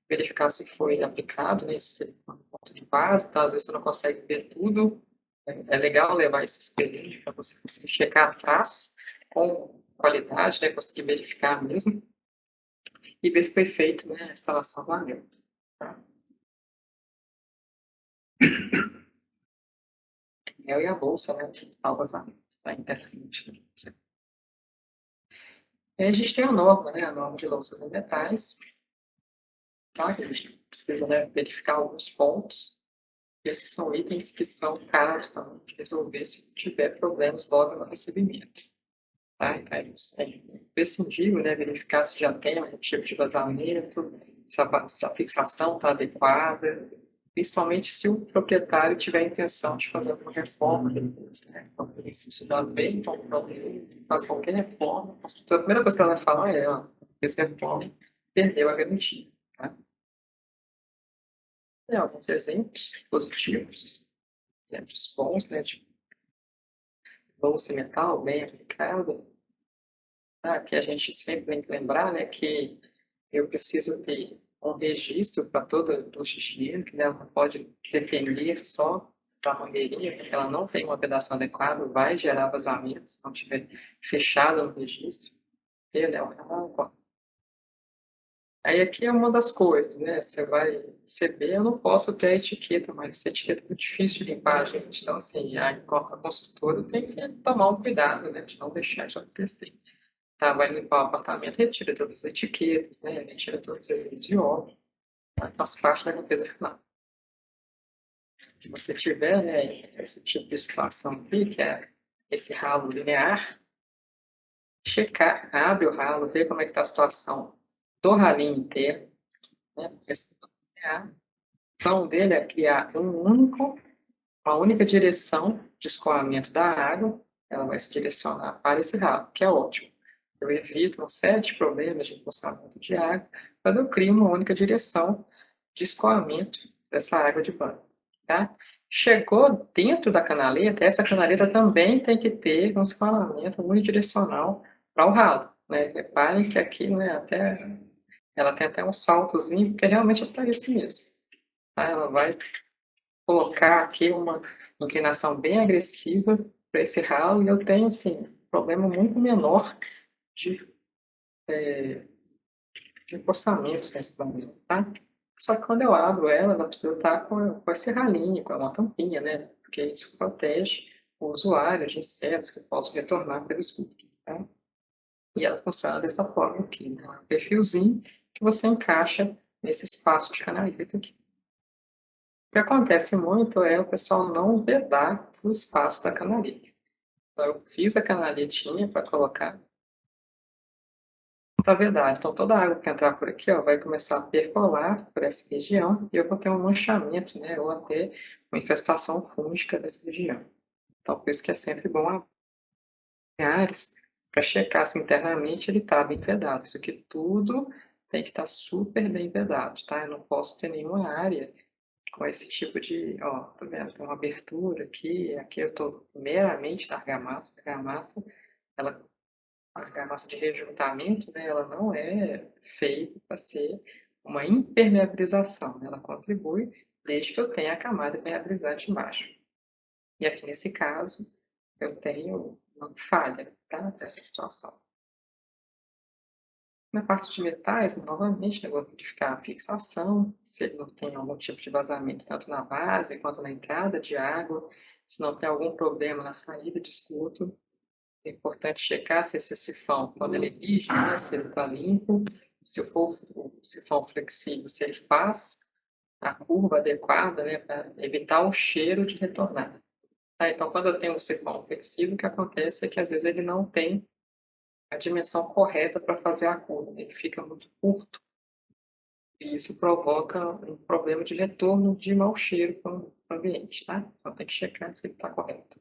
verificar se foi aplicado, né, esse ponto de base, tá? Às vezes você não consegue ver tudo, é legal levar esse espelho para você conseguir checar atrás com qualidade, né, conseguir verificar mesmo e ver se foi feito, né, a instalação do anel. Tá? Eu e a bolsa, né, tá o vazamento, tá internamente. Né? E aí a gente tem a norma, né, a norma de louças em metais, tá? A gente precisa, né, verificar alguns pontos. Esses são itens que são caros também de resolver se tiver problemas logo no recebimento. Tá? Então, é imprescindível, né, verificar se já tem algum tipo de vazamento, se a fixação está adequada, principalmente se o proprietário tiver a intenção de fazer alguma reforma depois, né? Então, se isso já vem, então, faz qualquer reforma, a primeira coisa que ela vai falar é, ó, fez reforma, perdeu a garantia. Tá? Tem alguns exemplos positivos, exemplos bons, né, de louça metal bem aplicada. Que a gente sempre tem que lembrar, né, que eu preciso ter um registro para toda ducha de higiene, que ela não pode depender só da mangueirinha, porque ela não tem uma vedação adequada, vai gerar vazamentos se não tiver fechado no registro. Entendeu? Aí aqui é uma das coisas, né? Você vai receber, eu não posso ter a etiqueta, mas essa etiqueta é muito difícil de limpar, gente. Então, assim, a consultora tem que tomar um cuidado, né? De não deixar isso acontecer. Tá, vai limpar o apartamento, retira todas as etiquetas, né? Retira todos os resíduos de óleo, tá? Faz parte da limpeza final. Se você tiver, né, esse tipo de situação aqui, que é esse ralo linear, checar, abre o ralo, vê como é que está a situação do ralinho inteiro, né? Porque esse linear, a função dele é criar uma única direção de escoamento da água, ela vai se direcionar para esse ralo, que é ótimo. Eu evito uma série de problemas de empoçamento de água quando eu crio uma única direção de escoamento dessa água de banho. Tá? Chegou dentro da canaleta, essa canaleta também tem que ter um escoamento unidirecional para o ralo. Né? Reparem que aqui, né, ela tem até um saltozinho, porque realmente é para isso mesmo. Tá? Ela vai colocar aqui uma inclinação bem agressiva para esse ralo e eu tenho, assim, um problema muito menor de, de empoçamentos nesse banheiro, tá? Só que quando eu abro ela, ela precisa estar com esse ralinho, com uma tampinha, né? Porque isso protege o usuário de insetos que possam retornar pelo esgoto, tá? E ela funciona dessa forma aqui, né? Um perfilzinho que você encaixa nesse espaço de canaleta aqui. O que acontece muito é o pessoal não vedar o espaço da canaleta. Então, eu fiz a canaletinha para colocar, está vedado. Então, toda a água que entrar por aqui, ó, vai começar a percolar por essa região e eu vou ter um manchamento, né, ou até uma infestação fúngica dessa região. Então, por isso que é sempre bom abrir áreas para checar se internamente ele está bem vedado. Isso aqui tudo tem que estar super bem vedado, tá? Eu não posso ter nenhuma área com esse tipo de, ó, tá vendo? Tem uma abertura aqui eu estou meramente na argamassa. A argamassa, ela, a argamassa de rejuntamento, né, ela não é feita para ser uma impermeabilização, né? Ela contribui desde que eu tenha a camada impermeabilizante embaixo. E aqui nesse caso, eu tenho uma falha, tá, dessa situação. Na parte de metais, novamente, eu vou verificar a fixação, se ele não tem algum tipo de vazamento tanto na base quanto na entrada de água, se não tem algum problema na saída de esgoto. É importante checar se esse sifão, quando ele é rígido, né, se ele está limpo, se for o sifão flexível, se ele faz a curva adequada, né, para evitar o cheiro de retornar. Então, quando eu tenho um sifão flexível, o que acontece é que às vezes ele não tem a dimensão correta para fazer a curva, ele fica muito curto. E isso provoca um problema de retorno de mau cheiro para o ambiente, tá? Então tem que checar se ele está correto.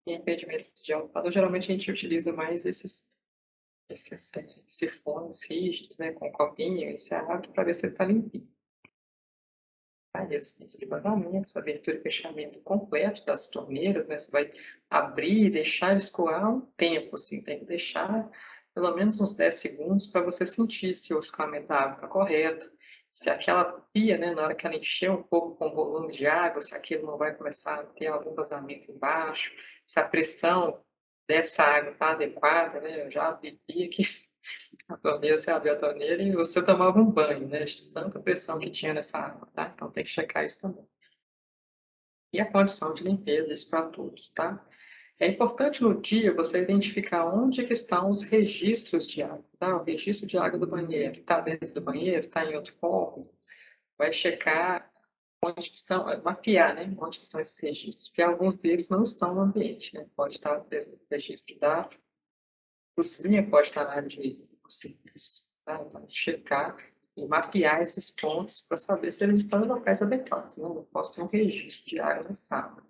Em impedimentos de alto padrão, geralmente a gente utiliza mais esses sifones rígidos, né, com copinho, esse hábito, para ver se ele está limpinho. A resistência de vazamentos, abertura e fechamento completo das torneiras, né? Você vai abrir e deixar escoar um tempo, assim, tem que deixar pelo menos uns 10 segundos para você sentir se o escoamento da água está correto, se aquela pia, né, na hora que ela encher um pouco com o volume de água, se aquilo não vai começar a ter algum vazamento embaixo, se a pressão dessa água está adequada, né? Eu já abri pia que a torneira, você abre a torneira e você tomava um banho, né? De tanta pressão que tinha nessa água, tá? Então tem que checar isso também. E a condição de limpeza, isso para todos, tá? É importante no dia você identificar onde que estão os registros de água, tá? O registro de água do banheiro, está dentro do banheiro, está em outro cômodo, vai checar onde estão, mapear, né, onde estão esses registros, porque alguns deles não estão no ambiente, né? Pode estar, por exemplo, registro da cozinha, pode estar na área de serviço, tá? Então, checar e mapear esses pontos para saber se eles estão em locais adequados, né? Eu posso ter um registro de área na sala.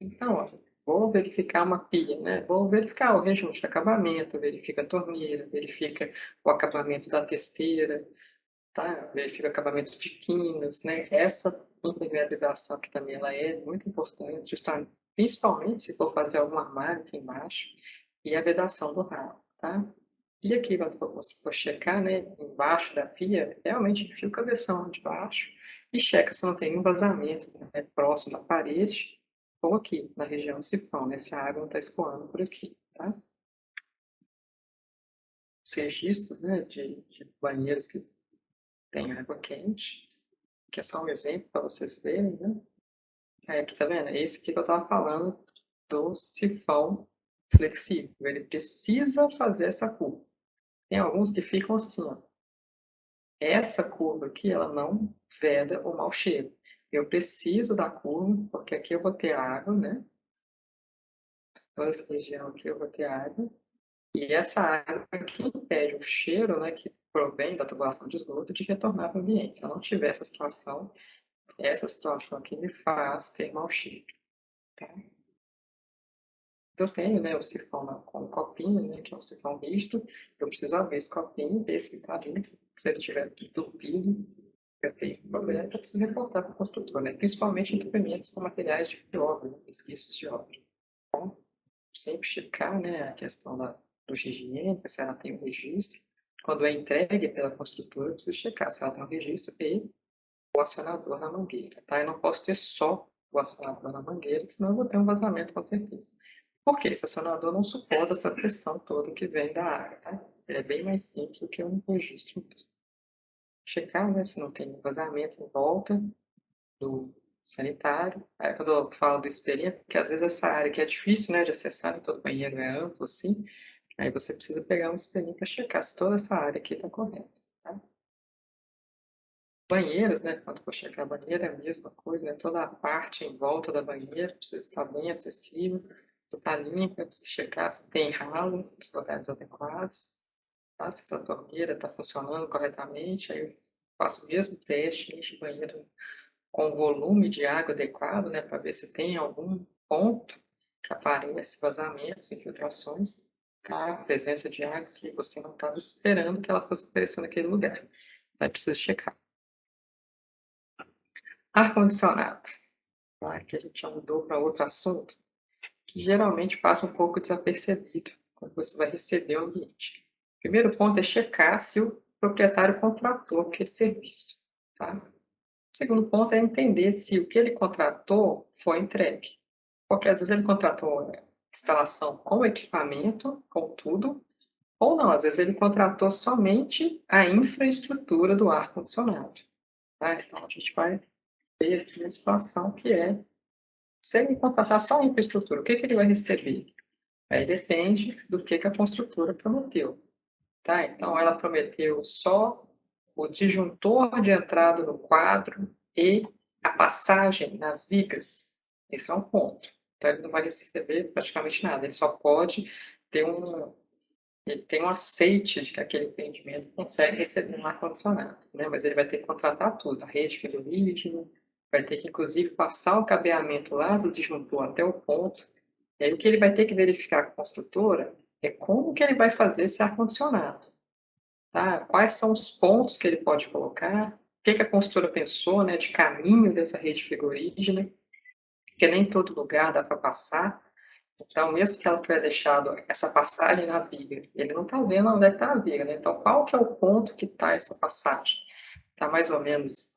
Então, ó, vou verificar uma pia, né? Vou verificar o rejunte de acabamento, verifica a torneira, verifica o acabamento da testeira, tá? Verifica o acabamento de quinas, né? Essa impermeabilização aqui também ela é muito importante, principalmente se for fazer algum armário aqui embaixo, e a vedação do ralo, tá? E aqui, quando você for checar, né, embaixo da pia, realmente enfia o cabeção de baixo e checa se não tem um vazamento, né, próximo à parede ou aqui, na região do sifão, né, se a água não está escoando por aqui, tá? Os registros, né, de banheiros que tem água quente, que é só um exemplo para vocês verem, né? Aí, aqui, tá vendo? É esse aqui que eu estava falando do sifão flexível. Ele precisa fazer essa curva. Tem alguns que ficam assim, ó. Essa curva aqui, ela não veda o mau cheiro. Eu preciso da curva, porque aqui eu vou ter água, né? Toda essa região aqui eu vou ter água. E essa água aqui impede o cheiro, né, que provém da tubulação de esgoto, de retornar para o ambiente. Se eu não tiver essa situação aqui me faz ter mau cheiro, tá? Eu tenho, né, o sifão com o copinho, né, que é um sifão rígido. Eu preciso abrir esse copinho, ver se ele está limpo. Se ele estiver entupido, eu tenho um problema que eu preciso reportar para o construtor, né? Principalmente entupimentos com materiais de obra, né? Resquícios de obra. Então, sempre checar, né, a questão do higiene, se ela tem um registro. Quando é entregue pela construtora, eu preciso checar se ela tem um registro e o acionador na mangueira, tá? Eu não posso ter só o acionador na mangueira, senão eu vou ter um vazamento com certeza. Por quê? Esse acionador não suporta essa pressão toda que vem da água, tá? Ele é bem mais simples do que um registro mesmo. Checar, né, se não tem vazamento em volta do sanitário. Aí, quando eu falo do espelhinho, porque às vezes essa área que é difícil, né, de acessar, todo banheiro é amplo assim, aí você precisa pegar um espelhinho para checar se toda essa área aqui está correta, tá? Banheiros, né, quando for checar a banheira, é a mesma coisa, né, toda a parte em volta da banheira precisa estar bem acessível, está limpa, precisa checar se tem ralo nos lugares adequados, tá? Se a torneira está funcionando corretamente, aí eu faço o mesmo teste, encho o banheiro com volume de água adequado, né, para ver se tem algum ponto que aparece vazamentos, infiltrações, tá? A presença de água que você não estava esperando que ela fosse aparecer naquele lugar. Aí precisa checar. Ar-condicionado. Tá? Aqui a gente já mudou para outro assunto, que geralmente passa um pouco desapercebido quando você vai receber o ambiente. O primeiro ponto é checar se o proprietário contratou aquele serviço. Tá? O segundo ponto é entender se o que ele contratou foi entregue. Porque às vezes ele contratou instalação com equipamento, com tudo, ou não, às vezes ele contratou somente a infraestrutura do ar-condicionado. Tá? Então a gente vai ver aqui uma situação que é, se ele contratar só a infraestrutura, o que ele vai receber? Aí depende do que a construtora prometeu. Tá? Então ela prometeu só o disjuntor de entrada no quadro e a passagem nas vigas. Esse é um ponto. Então, ele não vai receber praticamente nada. Ele só pode ter ele tem um aceite de que aquele empreendimento consegue receber um ar-condicionado, né? Mas ele vai ter que contratar tudo, a rede frigorífica, vai ter que, inclusive, passar o cabeamento lá do disjuntor até o ponto. E aí, o que ele vai ter que verificar com a construtora é como que ele vai fazer esse ar-condicionado. Tá? Quais são os pontos que ele pode colocar, o que a construtora pensou, né, de caminho dessa rede frigorígena, porque nem todo lugar dá para passar. Então, mesmo que ela tiver deixado essa passagem na viga, ele não está vendo onde é que está a viga, né? Então, qual que é o ponto que está essa passagem? Está mais ou menos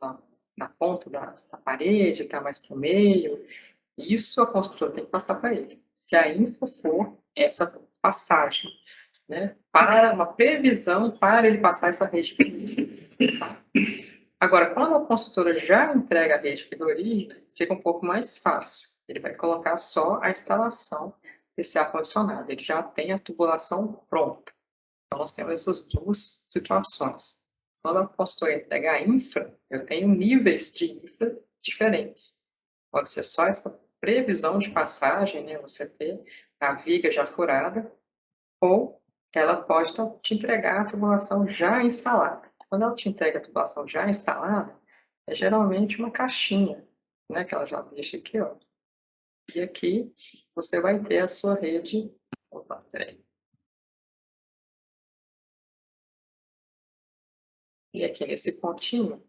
na ponta da parede, está mais para o meio? Isso a construtora tem que passar para ele. Se a info for essa passagem, né, para uma previsão para ele passar essa rede frigorífica. Agora, quando a consultora já entrega a rede frigorífica, fica um pouco mais fácil. Ele vai colocar só a instalação desse ar-condicionado. Ele já tem a tubulação pronta. Então, nós temos essas duas situações. quando a consultora entregar infra, eu tenho níveis de infra diferentes. Pode ser só essa previsão de passagem, né? Você ter a viga já furada, ou ela pode te entregar a tubulação já instalada. Quando ela te entrega a tubulação já instalada, é geralmente uma caixinha, né? Que ela já deixa aqui, ó. E aqui você vai ter a sua rede. Opa, peraí. E aqui nesse pontinho,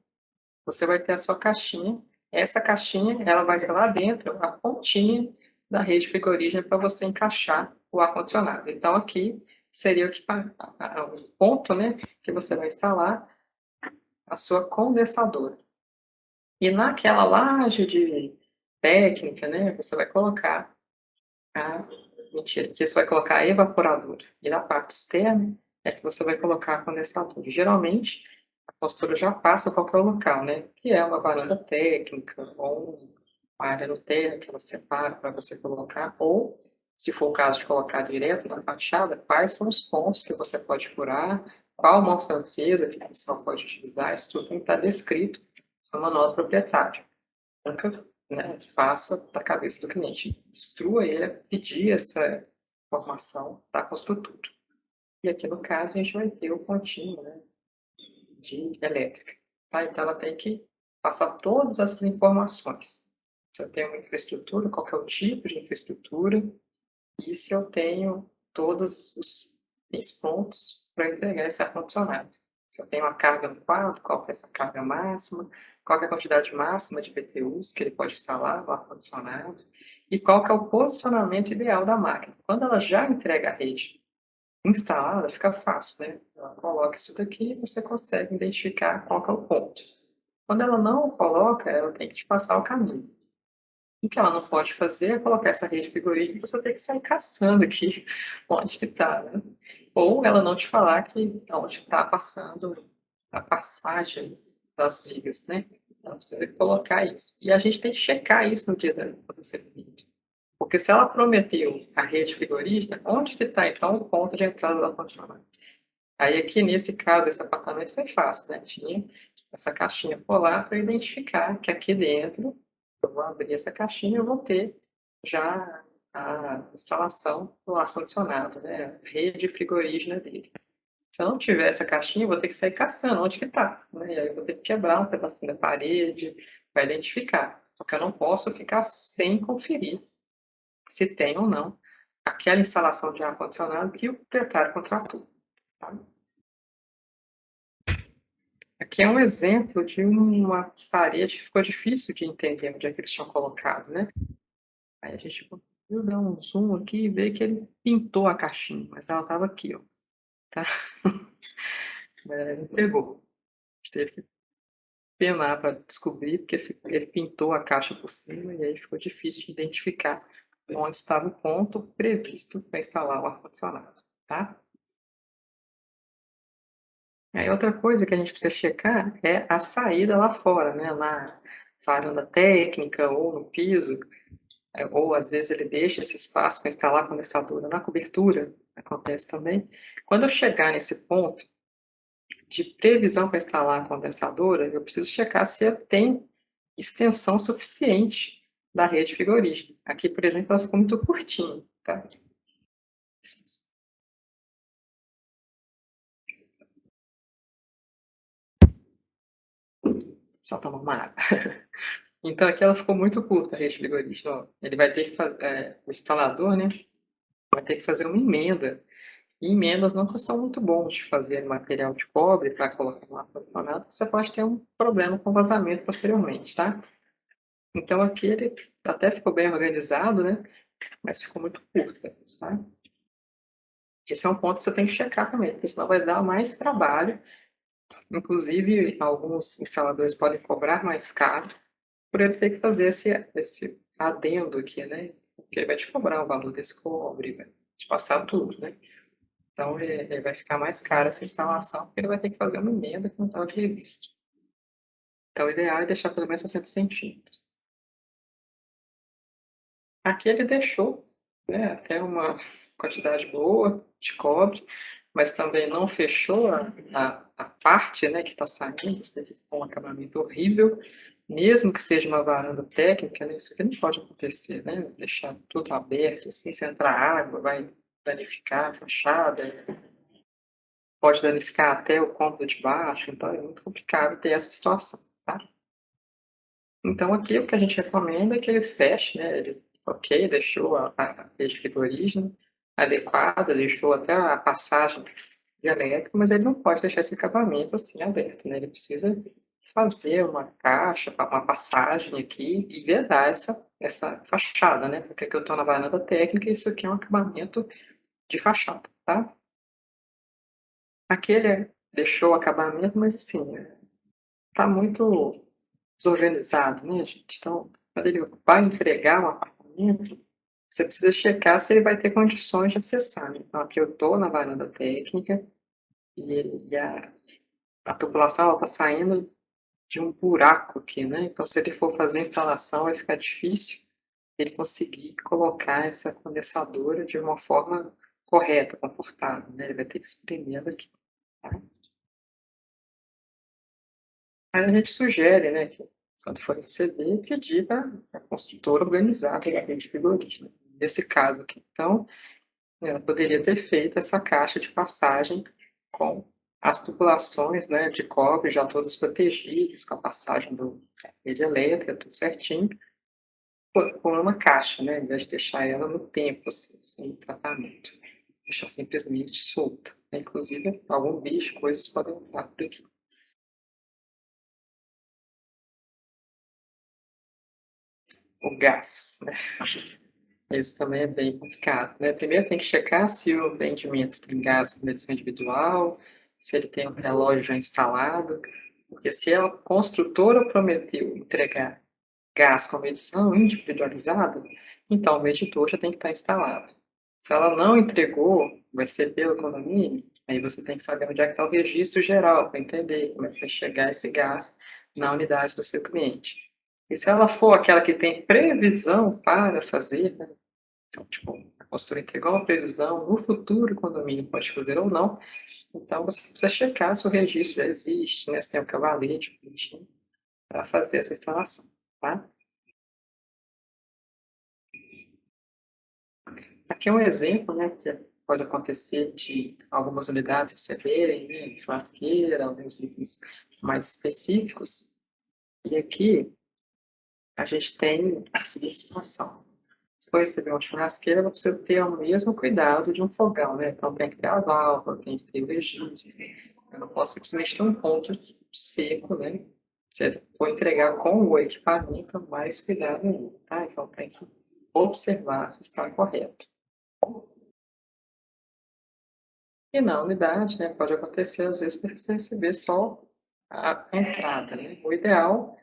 você vai ter a sua caixinha. Essa caixinha, ela vai ter lá dentro a pontinha da rede frigorígena para você encaixar o ar-condicionado. Então, aqui seria o ponto, né, que você vai instalar a sua condensadora. E naquela laje de técnica, né, você vai colocar a... Mentira, aqui você vai colocar a evaporadora. E na parte externa é que você vai colocar a condensadora. Geralmente, a consultora já passa qual que é o local, né? Que é uma varanda técnica ou uma área no térreo que ela separa para você colocar. Ou, se for o caso de colocar direto na fachada, quais são os pontos que você pode furar, qual mão francesa que a pessoa pode utilizar. Isso tudo tem que estar descrito no manual do proprietário. Nunca, né, faça da cabeça do cliente. Instrua ele a pedir essa informação da construtora. E aqui no caso a gente vai ter o pontinho, né, de elétrica. Tá? Então ela tem que passar todas essas informações. Se eu tenho uma infraestrutura, qual que é o tipo de infraestrutura, e se eu tenho todos os 10 pontos para entregar esse ar-condicionado. Se eu tenho uma carga no quarto, qual que é essa carga máxima, qual que é a quantidade máxima de BTUs que ele pode instalar no ar-condicionado, e qual que é o posicionamento ideal da máquina. Quando ela já entrega a rede instalada, fica fácil, né? Ela coloca isso daqui e você consegue identificar qual que é o ponto. Quando ela não coloca, ela tem que te passar o caminho. O que ela não pode fazer é colocar essa rede frigorífica, então você tem que sair caçando aqui onde que está, né? Ou ela não te falar que onde está passando a passagem das vigas, né? Então você tem que colocar isso. E a gente tem que checar isso no dia do recebimento. Porque se ela prometeu a rede frigorífica, onde que está então o ponto de entrada do ar-condicionado? Aí aqui nesse caso, esse apartamento foi fácil, né? Tinha essa caixinha polar para identificar que aqui dentro, eu vou abrir essa caixinha e eu vou ter já a instalação do ar-condicionado, né? A rede frigorígena dele. Se eu não tiver essa caixinha, eu vou ter que sair caçando onde que está, né? E aí eu vou ter que quebrar um pedacinho da parede para identificar, porque eu não posso ficar sem conferir se tem ou não aquela instalação de ar-condicionado que o proprietário contratou. Tá? Aqui é um exemplo de uma parede que ficou difícil de entender onde é que eles tinham colocado, né? Aí a gente conseguiu dar um zoom aqui e ver que ele pintou a caixinha, mas ela estava aqui, ó, tá? Ele pegou. A gente teve que penar para descobrir, porque ele pintou a caixa por cima e aí ficou difícil de identificar onde estava o ponto previsto para instalar o ar-condicionado, tá? Aí outra coisa que a gente precisa checar é a saída lá fora, né? Na varanda técnica ou no piso, ou às vezes ele deixa esse espaço para instalar a condensadora na cobertura, acontece também. Quando eu chegar nesse ponto de previsão para instalar a condensadora, eu preciso checar se eu tenho extensão suficiente da rede frigorífica. Aqui, por exemplo, ela ficou muito curtinha, tá? Só tomar uma água. Então aqui ela ficou muito curta, a rede frigorífica. Ó, ele vai ter que fazer, o instalador, né, vai ter que fazer uma emenda. E emendas não são muito bons de fazer no material de cobre para colocar no ar-condicionado, você pode ter um problema com vazamento posteriormente, tá? Então aqui ele até ficou bem organizado, né? Mas ficou muito curta, tá? Esse é um ponto que você tem que checar também, porque senão vai dar mais trabalho. Inclusive, alguns instaladores podem cobrar mais caro por ele ter que fazer esse adendo aqui, né? Porque ele vai te cobrar o valor desse cobre, vai te passar tudo, né? Então, ele vai ficar mais caro essa instalação, porque ele vai ter que fazer uma emenda que não estava previsto. Então, o ideal é deixar pelo menos 60 centímetros. Aqui ele deixou, né, até uma quantidade boa de cobre, mas também não fechou a parte, né, que está saindo, você tem um acabamento horrível, mesmo que seja uma varanda técnica, né, isso aqui não pode acontecer, né, deixar tudo aberto, assim, se entrar água, vai danificar a fachada, pode danificar até o cômodo de baixo, então é muito complicado ter essa situação, tá? Então aqui o que a gente recomenda é que ele feche, né, ele, ok, deixou a rede frigorígena adequada, deixou até a passagem de elétrico, mas ele não pode deixar esse acabamento assim aberto, né? Ele precisa fazer uma caixa, uma passagem aqui e vedar essa fachada, né? Porque aqui eu estou na varanda técnica e isso aqui é um acabamento de fachada, tá? Aqui ele deixou o acabamento, mas assim, tá muito desorganizado, né, gente? Então, quando ele vai entregar um apartamento, você precisa checar se ele vai ter condições de acessar, né? Então, aqui eu estou na varanda técnica e a tubulação está saindo de um buraco aqui, né? Então, se ele for fazer a instalação, vai ficar difícil ele conseguir colocar essa condensadora de uma forma correta, confortável, né? Ele vai ter que espremer ela aqui, tá? Aí a gente sugere, né, que quando for receber, pedir para a construtora organizar a rede frigorífica. Nesse caso aqui, então, ela poderia ter feito essa caixa de passagem com as tubulações, né, de cobre já todas protegidas, com a passagem da rede elétrica, tudo certinho, por uma caixa, né, ao invés de deixar ela no tempo, assim, sem tratamento. Deixar simplesmente solta, né? Inclusive, algum bicho, coisas podem entrar por aqui. O gás, né? Esse também é bem complicado, né? Primeiro tem que checar se o empreendimento tem gás com medição individual, se ele tem um relógio já instalado, porque se a construtora prometeu entregar gás com medição individualizada, então o medidor já tem que estar instalado. Se ela não entregou, vai ser pelo condomínio, aí você tem que saber onde é que está o registro geral para entender como é que vai chegar esse gás na unidade do seu cliente. E se ela for aquela que tem previsão para fazer, né? Então, tipo, a consultora entregou uma previsão, no futuro o condomínio pode fazer ou não, então você precisa checar se o registro já existe, né? Se tem o cavalete bonitinho para fazer essa instalação, tá? Aqui é um exemplo, né, que pode acontecer de algumas unidades receberem, né, churrasqueira, alguns itens mais específicos, e aqui a gente tem a seguinte situação. Se for receber uma churrasqueira, ela precisa ter o mesmo cuidado de um fogão, né? Então tem que ter a válvula, tem que ter o registro. Eu não posso simplesmente ter um ponto seco, né? Se eu for entregar com o equipamento, mais cuidado ainda, tá? Então tem que observar se está correto. E na unidade, né, pode acontecer às vezes para você receber só a entrada, né? O ideal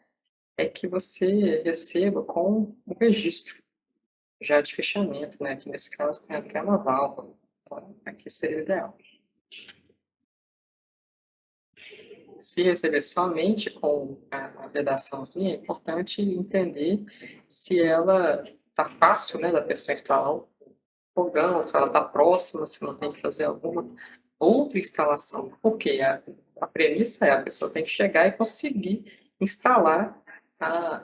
é que você receba com o registro já de fechamento, né? Aqui nesse caso tem até uma válvula, então aqui seria o ideal. Se receber somente com a vedaçãozinha, é importante entender se ela está fácil, né, da pessoa instalar o fogão, se ela está próxima, se não tem que fazer alguma outra instalação. Porque a premissa é a pessoa tem que chegar e conseguir instalar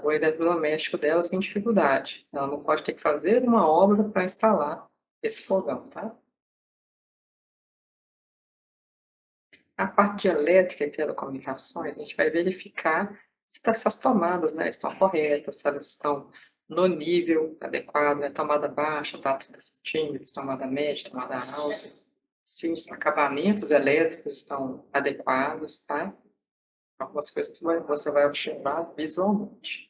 o eletrodoméstico dela sem dificuldade. Ela não pode ter que fazer uma obra para instalar esse fogão, tá? A parte de elétrica e telecomunicações, a gente vai verificar se essas tomadas, né, estão corretas, se elas estão no nível adequado, né, tomada baixa, tá 30 centímetros, tomada média, tomada alta, se os acabamentos elétricos estão adequados, tá? Algumas coisas que você vai observar visualmente.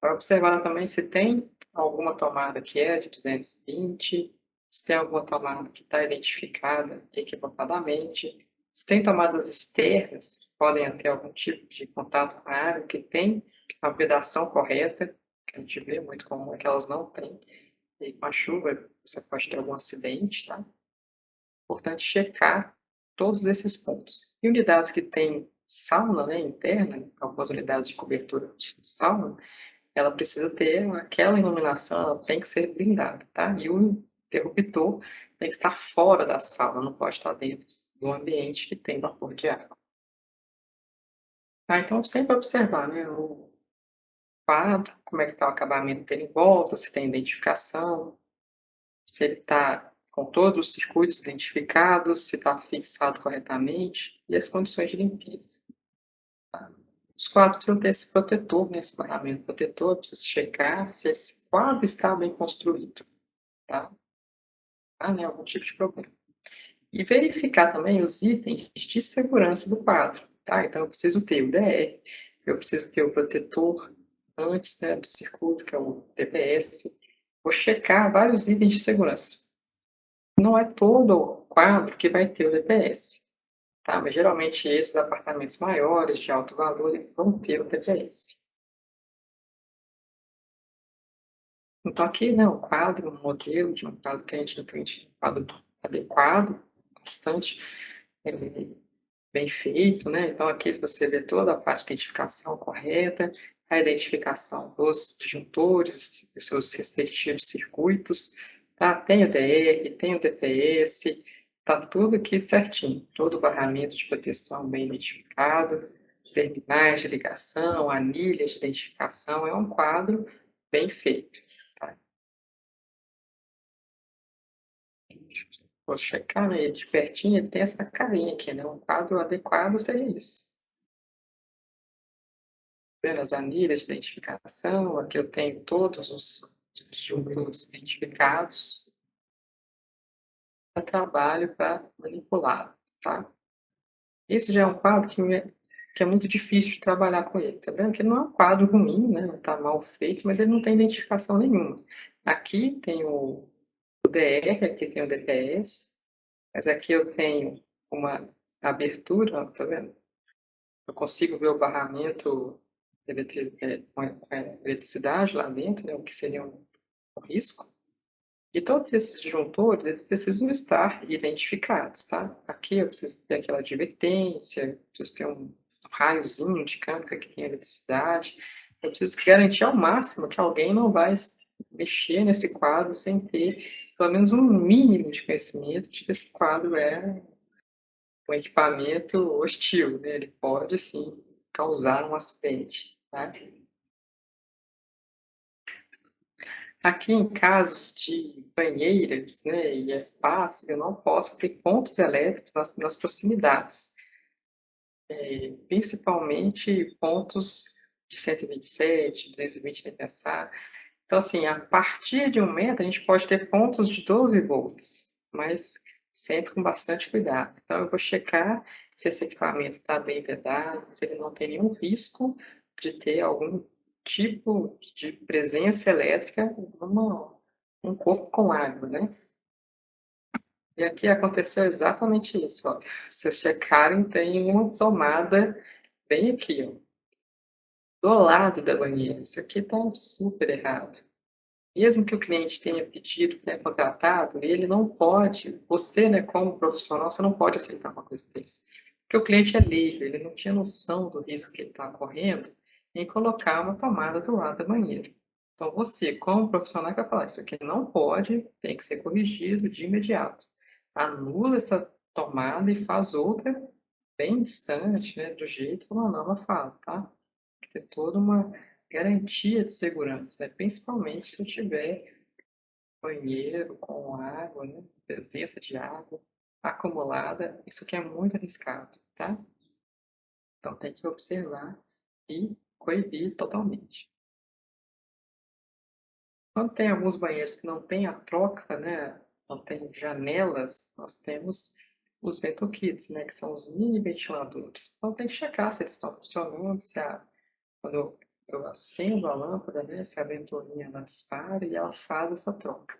Vai observar também se tem alguma tomada que é de 220, se tem alguma tomada que está identificada equivocadamente, se tem tomadas externas que podem ter algum tipo de contato com a água, que tem a vedação correta, que a gente vê muito comum é que elas não têm, e com a chuva você pode ter algum acidente, tá? Importante checar todos esses pontos. E unidades que têm sauna, né, interna, algumas unidades de cobertura de sauna, ela precisa ter aquela iluminação, ela tem que ser blindada, tá? E o interruptor tem que estar fora da sala, não pode estar dentro. do ambiente que tem vapor de água. Então sempre observar, né, o quadro, como é que está o acabamento dele em volta, se tem identificação, se ele está com todos os circuitos identificados, se está fixado corretamente e as condições de limpeza. Os quadros precisam ter esse protetor, né, esse barramento protetor, preciso checar se esse quadro está bem construído, tá? Né, algum tipo de problema. E verificar também os itens de segurança do quadro, tá? Então eu preciso ter o DR, eu preciso ter o protetor antes, né, do circuito, que é o TPS. Vou checar vários itens de segurança. Não é todo o quadro que vai ter o DPS, tá? Mas geralmente esses apartamentos maiores, de alto valor, eles vão ter o DPS. Então aqui, né, o quadro, um modelo de um quadro que a gente entende, um quadro adequado, bastante bem feito, né? Então aqui você vê toda a parte de identificação correta, a identificação dos disjuntores, dos seus respectivos circuitos, tá? Tem o DR, tem o DPS, tá tudo aqui certinho, todo o barramento de proteção bem identificado, terminais de ligação, anilhas de identificação, é um quadro bem feito, tá? Vou checar, né, ele de pertinho, ele tem essa carinha aqui, né? Um quadro adequado seria isso. Vendo as anilhas de identificação, aqui eu tenho todos os disjuntores identificados, eu trabalho para manipular, tá? Esse já é um quadro que é muito difícil de trabalhar com ele, tá vendo? Que ele não é um quadro ruim, né? Tá mal feito, mas ele não tem identificação nenhuma. Aqui tem o DR, aqui tem o DPS, mas aqui eu tenho uma abertura, ó, tá vendo? Eu consigo ver o barramento com a eletricidade lá dentro, né, o que seria um risco. E todos esses disjuntores, eles precisam estar identificados, tá? Aqui eu preciso ter aquela advertência, preciso ter um raiozinho indicando que aqui tem eletricidade. Eu preciso garantir ao máximo que alguém não vai mexer nesse quadro sem ter pelo menos um mínimo de conhecimento de que esse quadro é um equipamento hostil, né? Ele pode, sim, causar um acidente, tá? Aqui, em casos de banheiras, né, e espaços, eu não posso ter pontos elétricos nas proximidades, principalmente pontos de 127, 220 nPa. Então, assim, a partir de 1 metro, a gente pode ter pontos de 12 volts, mas sempre com bastante cuidado. Então, eu vou checar se esse equipamento está bem vedado, se ele não tem nenhum risco de ter algum tipo de presença elétrica num corpo com água, né? E aqui aconteceu exatamente isso, ó. Vocês checarem, tem uma tomada bem aqui, ó, do lado da banheira. Isso aqui está super errado. Mesmo que o cliente tenha pedido, tenha contratado, ele não pode, você, né, como profissional, você não pode aceitar uma coisa desse. Porque o cliente é leigo, ele não tinha noção do risco que ele está correndo em colocar uma tomada do lado da banheira. Então, você, como profissional, vai falar, isso aqui não pode, tem que ser corrigido de imediato. Anula essa tomada e faz outra bem distante, né, do jeito como a norma fala, tá? Tem que ter toda uma garantia de segurança, né? Principalmente se eu tiver banheiro com água, né? Presença de água acumulada, isso que é muito arriscado, tá? Então tem que observar e coibir totalmente. Quando tem alguns banheiros que não tem a troca, né? Não tem janelas, nós temos os ventokits, né? Que são os mini ventiladores. Então tem que checar se eles estão funcionando, quando eu acendo a lâmpada, né, se a ventoinha ela dispara e ela faz essa troca.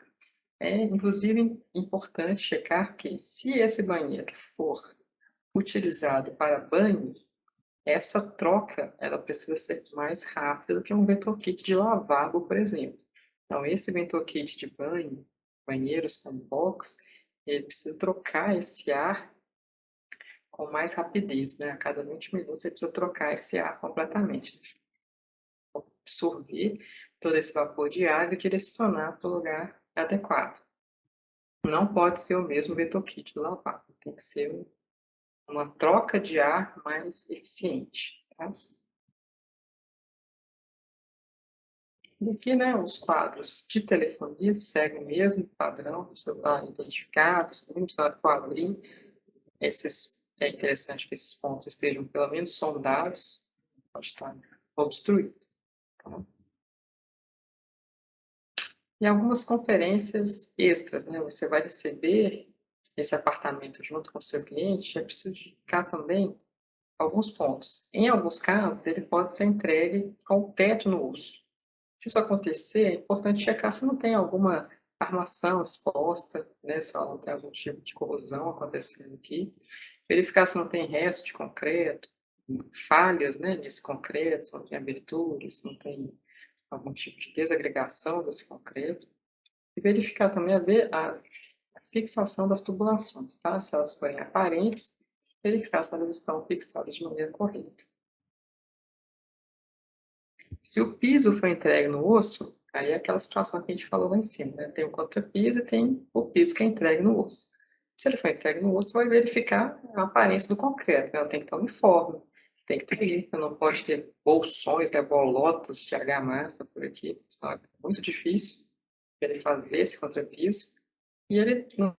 É, inclusive, importante checar que, se esse banheiro for utilizado para banho, essa troca ela precisa ser mais rápida do que um VentoKit de lavabo, por exemplo. Então, esse VentoKit de banho, banheiros com box, ele precisa trocar esse ar com mais rapidez, né? A cada 20 minutos ele precisa trocar esse ar completamente, absorver todo esse vapor de água e direcionar para o lugar adequado. Não pode ser o mesmo VentoKit do lavabo, tem que ser uma troca de ar mais eficiente, tá? E aqui, né, os quadros de telefonia seguem o mesmo padrão, o celular identificado, segundo na hora que eu abrir, é interessante que esses pontos estejam pelo menos sondados, pode estar obstruído, tá? E algumas conferências extras, né, você vai receber esse apartamento junto com o seu cliente, é preciso indicar também alguns pontos. Em alguns casos, ele pode ser entregue com o teto no uso. Se isso acontecer, é importante checar se não tem alguma armação exposta, né, se ela não tem algum tipo de corrosão acontecendo aqui. Verificar se não tem resto de concreto, falhas, né, nesse concreto, se não tem aberturas, se não tem algum tipo de desagregação desse concreto. E verificar também a fixação das tubulações, tá? Se elas forem aparentes, verificar se elas estão fixadas de maneira correta. Se o piso for entregue no osso, aí é aquela situação que a gente falou lá em cima, né? Tem o contrapiso e tem o piso que é entregue no osso. Se ele for entregue no osso, vai verificar a aparência do concreto, né? Ela tem que estar uniforme, tem que ter limpa, não pode ter bolsões, né, bolotas de argamassa por aqui, senão é muito difícil ele fazer esse contrapiso. E ele não.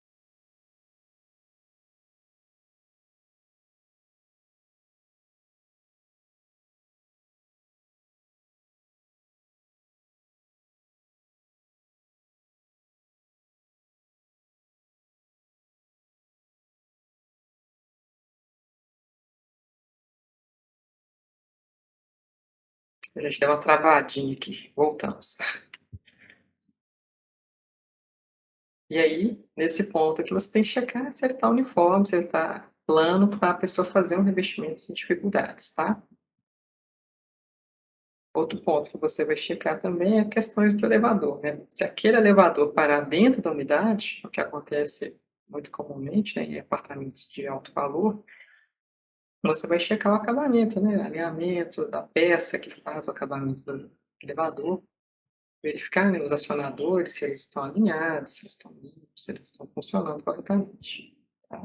A gente deu uma travadinha aqui, voltamos. E aí, nesse ponto aqui, você tem que checar se ele está uniforme, se ele está plano para a pessoa fazer um revestimento sem dificuldades, tá? Outro ponto que você vai checar também é questões do elevador, né? Se aquele elevador parar dentro da unidade, o que acontece muito comumente, né, em apartamentos de alto valor, você vai checar o acabamento, né? Alinhamento da peça que faz o acabamento do elevador, verificar, né, os acionadores, se eles estão alinhados, se eles estão limpos, se eles estão funcionando corretamente, tá?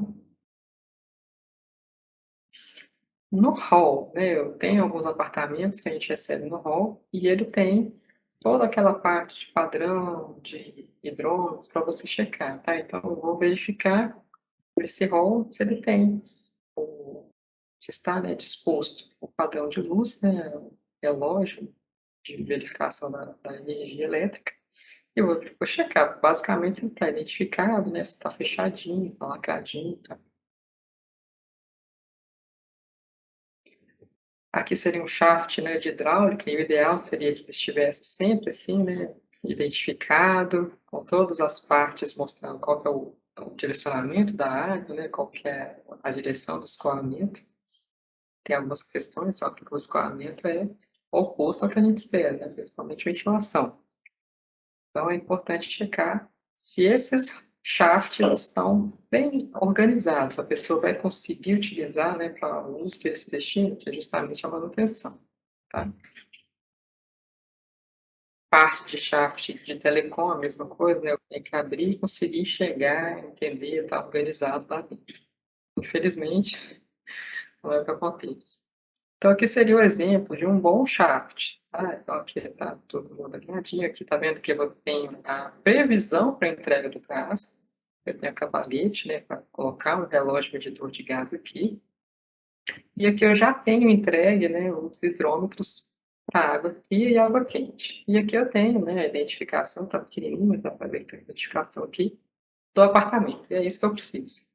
No hall, né, eu tenho alguns apartamentos que a gente recebe no hall e ele tem toda aquela parte de padrão, de hidrômetros para você checar, tá? Então eu vou verificar esse hall se ele tem, se está, né, disposto o padrão de luz, né, o relógio de verificação da energia elétrica. Eu vou checar, basicamente, se ele está identificado, né, se está fechadinho, está lacradinho, tá? Aqui seria um shaft, né, de hidráulica, e o ideal seria que ele estivesse sempre assim, né, identificado, com todas as partes mostrando qual que é o direcionamento da água, né, qual que é a direção do escoamento. Tem algumas questões, só que o escoamento é oposto ao que a gente espera, né, principalmente ventilação. Então é importante checar se esses shafts estão bem organizados, a pessoa vai conseguir utilizar, né, para o uso que eles destinam, que é justamente a manutenção, tá? Parte de shaft de telecom, a mesma coisa, né? Eu tenho que abrir e conseguir enxergar, entender, estar organizado lá dentro. Infelizmente, não é o que acontece. Então, aqui seria o exemplo de um bom shaft. Tá? Então, aqui está todo mundo alinhadinho. Aqui está vendo que eu tenho a previsão para a entrega do gás. Eu tenho a cavalete, né, para colocar um relógio medidor de gás aqui. E aqui eu já tenho entregue, né, os hidrômetros para água fria e água quente. E aqui eu tenho, né, a identificação, está pequenininha, dá para ver que tem a identificação aqui, do apartamento. E é isso que eu preciso.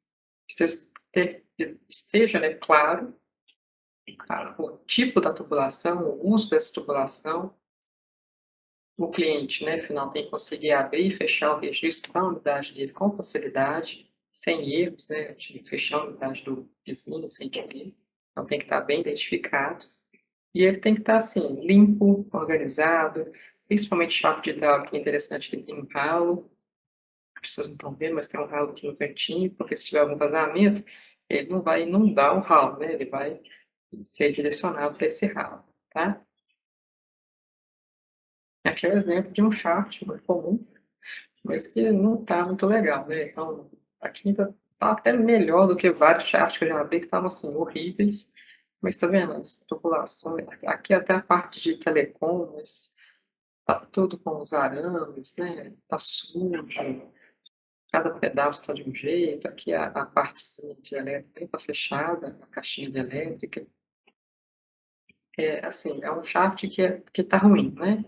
Preciso que esteja, né, claro, o tipo da tubulação, o uso dessa tubulação. O cliente, né, final, tem que conseguir abrir e fechar o registro da unidade dele com facilidade, sem erros, né, de fechar a unidade do vizinho sem querer. Então tem que estar bem identificado. E ele tem que estar assim, limpo, organizado, principalmente shaft de hidráulica, que é interessante que ele tem um ralo. As pessoas não estão vendo, mas tem um ralo aqui no cantinho, porque se tiver algum vazamento, ele não vai inundar o ralo, né? Ele vai ser direcionado para esse ralo, tá? Aqui é o exemplo de um shaft muito comum, mas que não está muito legal, né? Então, aqui ainda Tá até melhor do que vários chats que eu já vi que estavam assim, horríveis. Mas tá vendo? As tubulações, aqui até a parte de telecom, mas tá tudo com os arames, né? Tá sujo, cada pedaço tá de um jeito. Aqui a partezinha de elétrica bem tá fechada, a caixinha de elétrica. É, assim, é um shaft que tá ruim, né?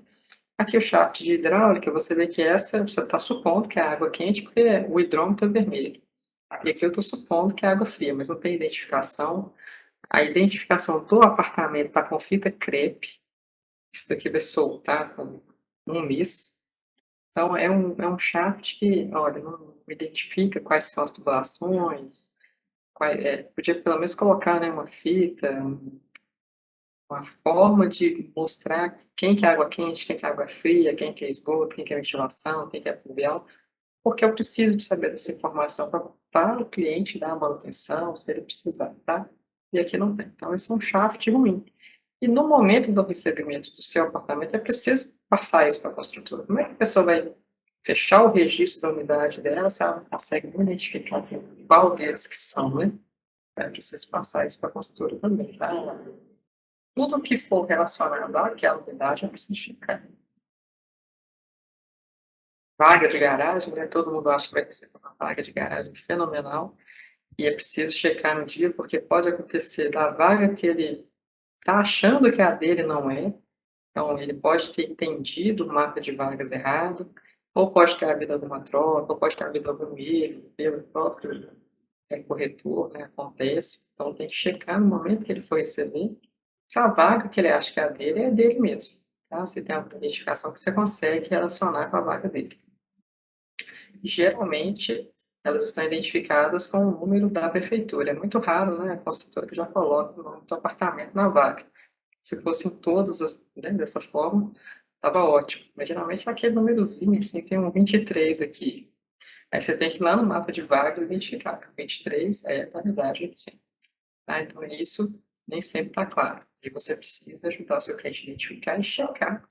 Aqui o shaft de hidráulica, você vê que essa, você está supondo que é água quente porque o hidrômetro é vermelho. E aqui eu estou supondo que é água fria, mas não tem identificação. A identificação do apartamento está com fita crepe. Isso daqui vai soltar com um mês. Então é um shaft que, olha, não identifica quais são as tubulações. Podia pelo menos colocar, né, uma fita, uma forma de mostrar quem que é água quente, quem que é água fria, quem que é esgoto, quem que é ventilação, quem que é pluvial, porque eu preciso de saber dessa informação para o cliente dar a manutenção, se ele precisar, tá? E aqui não tem. Então, esse é um shaft ruim. E no momento do recebimento do seu apartamento, é preciso passar isso para a construtora. Como é que a pessoa vai fechar o registro da unidade dela se ela não consegue identificar qual deles que são, né? É preciso passar isso para a construtora também, tá? Tudo que for relacionado àquela unidade, eu preciso checar. Vaga de garagem, né? Todo mundo acha que vai receber uma vaga de garagem fenomenal. E é preciso checar no dia, porque pode acontecer da vaga que ele está achando que a dele não é. Então, ele pode ter entendido o mapa de vagas errado, ou pode ter havido alguma troca, ou pode ter havido algum erro pelo próprio corretor, né? Acontece. Então, tem que checar no momento que ele for receber se a vaga que ele acha que é dele mesmo. Tá? Se tem uma identificação que você consegue relacionar com a vaga dele. Geralmente, elas estão identificadas com o número da prefeitura. É muito raro, né, a construtora que já coloca o nome do apartamento na vaga. Se fossem todas né, dessa forma, estava ótimo. Mas geralmente é aquele númerozinho, assim, tem um 23 aqui. Aí você tem que ir lá no mapa de vagas e identificar que o 23 é a validade de sempre. Tá? Então, isso nem sempre está claro. E você precisa ajudar o seu cliente a identificar e checar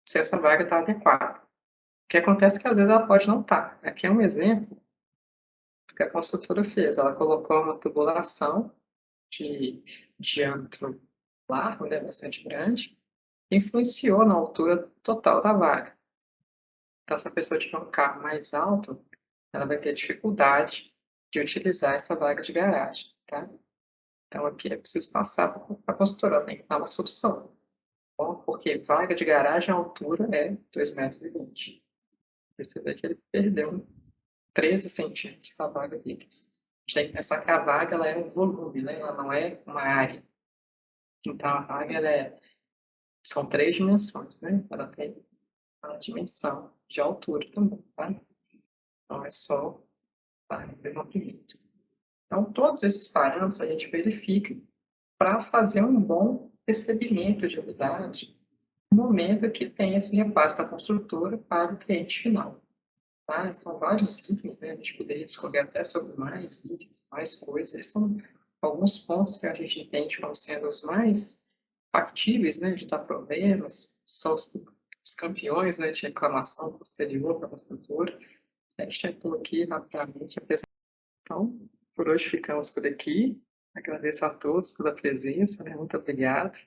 se essa vaga está adequada. O que acontece é que às vezes ela pode não estar. Aqui é um exemplo que a construtora fez. Ela colocou uma tubulação de diâmetro largo, né, bastante grande, que influenciou na altura total da vaga. Então, se a pessoa tiver um carro mais alto, ela vai ter dificuldade de utilizar essa vaga de garagem, tá? Então, aqui é preciso passar para a construtora, ela tem que dar uma solução. Bom, porque vaga de garagem, a altura é 2,20 metros. Você vê que ele perdeu 13 centímetros da vaga dele. A gente tem que pensar que a vaga ela é um volume, né? Ela não é uma área. Então, a vaga são 3 dimensões, né? Ela tem uma dimensão de altura também, tá? Não é só vaga de comprimento. Então, todos esses parâmetros a gente verifica para fazer um bom recebimento de unidade no momento que tem esse repasse da construtora para o cliente final. Tá? São vários itens, né? A gente poderia discorrer até sobre mais itens, mais coisas. Esses são alguns pontos que a gente entende como sendo os mais factíveis, né, de dar problemas, são os campeões, né, de reclamação posterior para a construtora. A gente tentou aqui rapidamente apresentar. Então, por hoje ficamos por aqui. Agradeço a todos pela presença, né? Muito obrigado.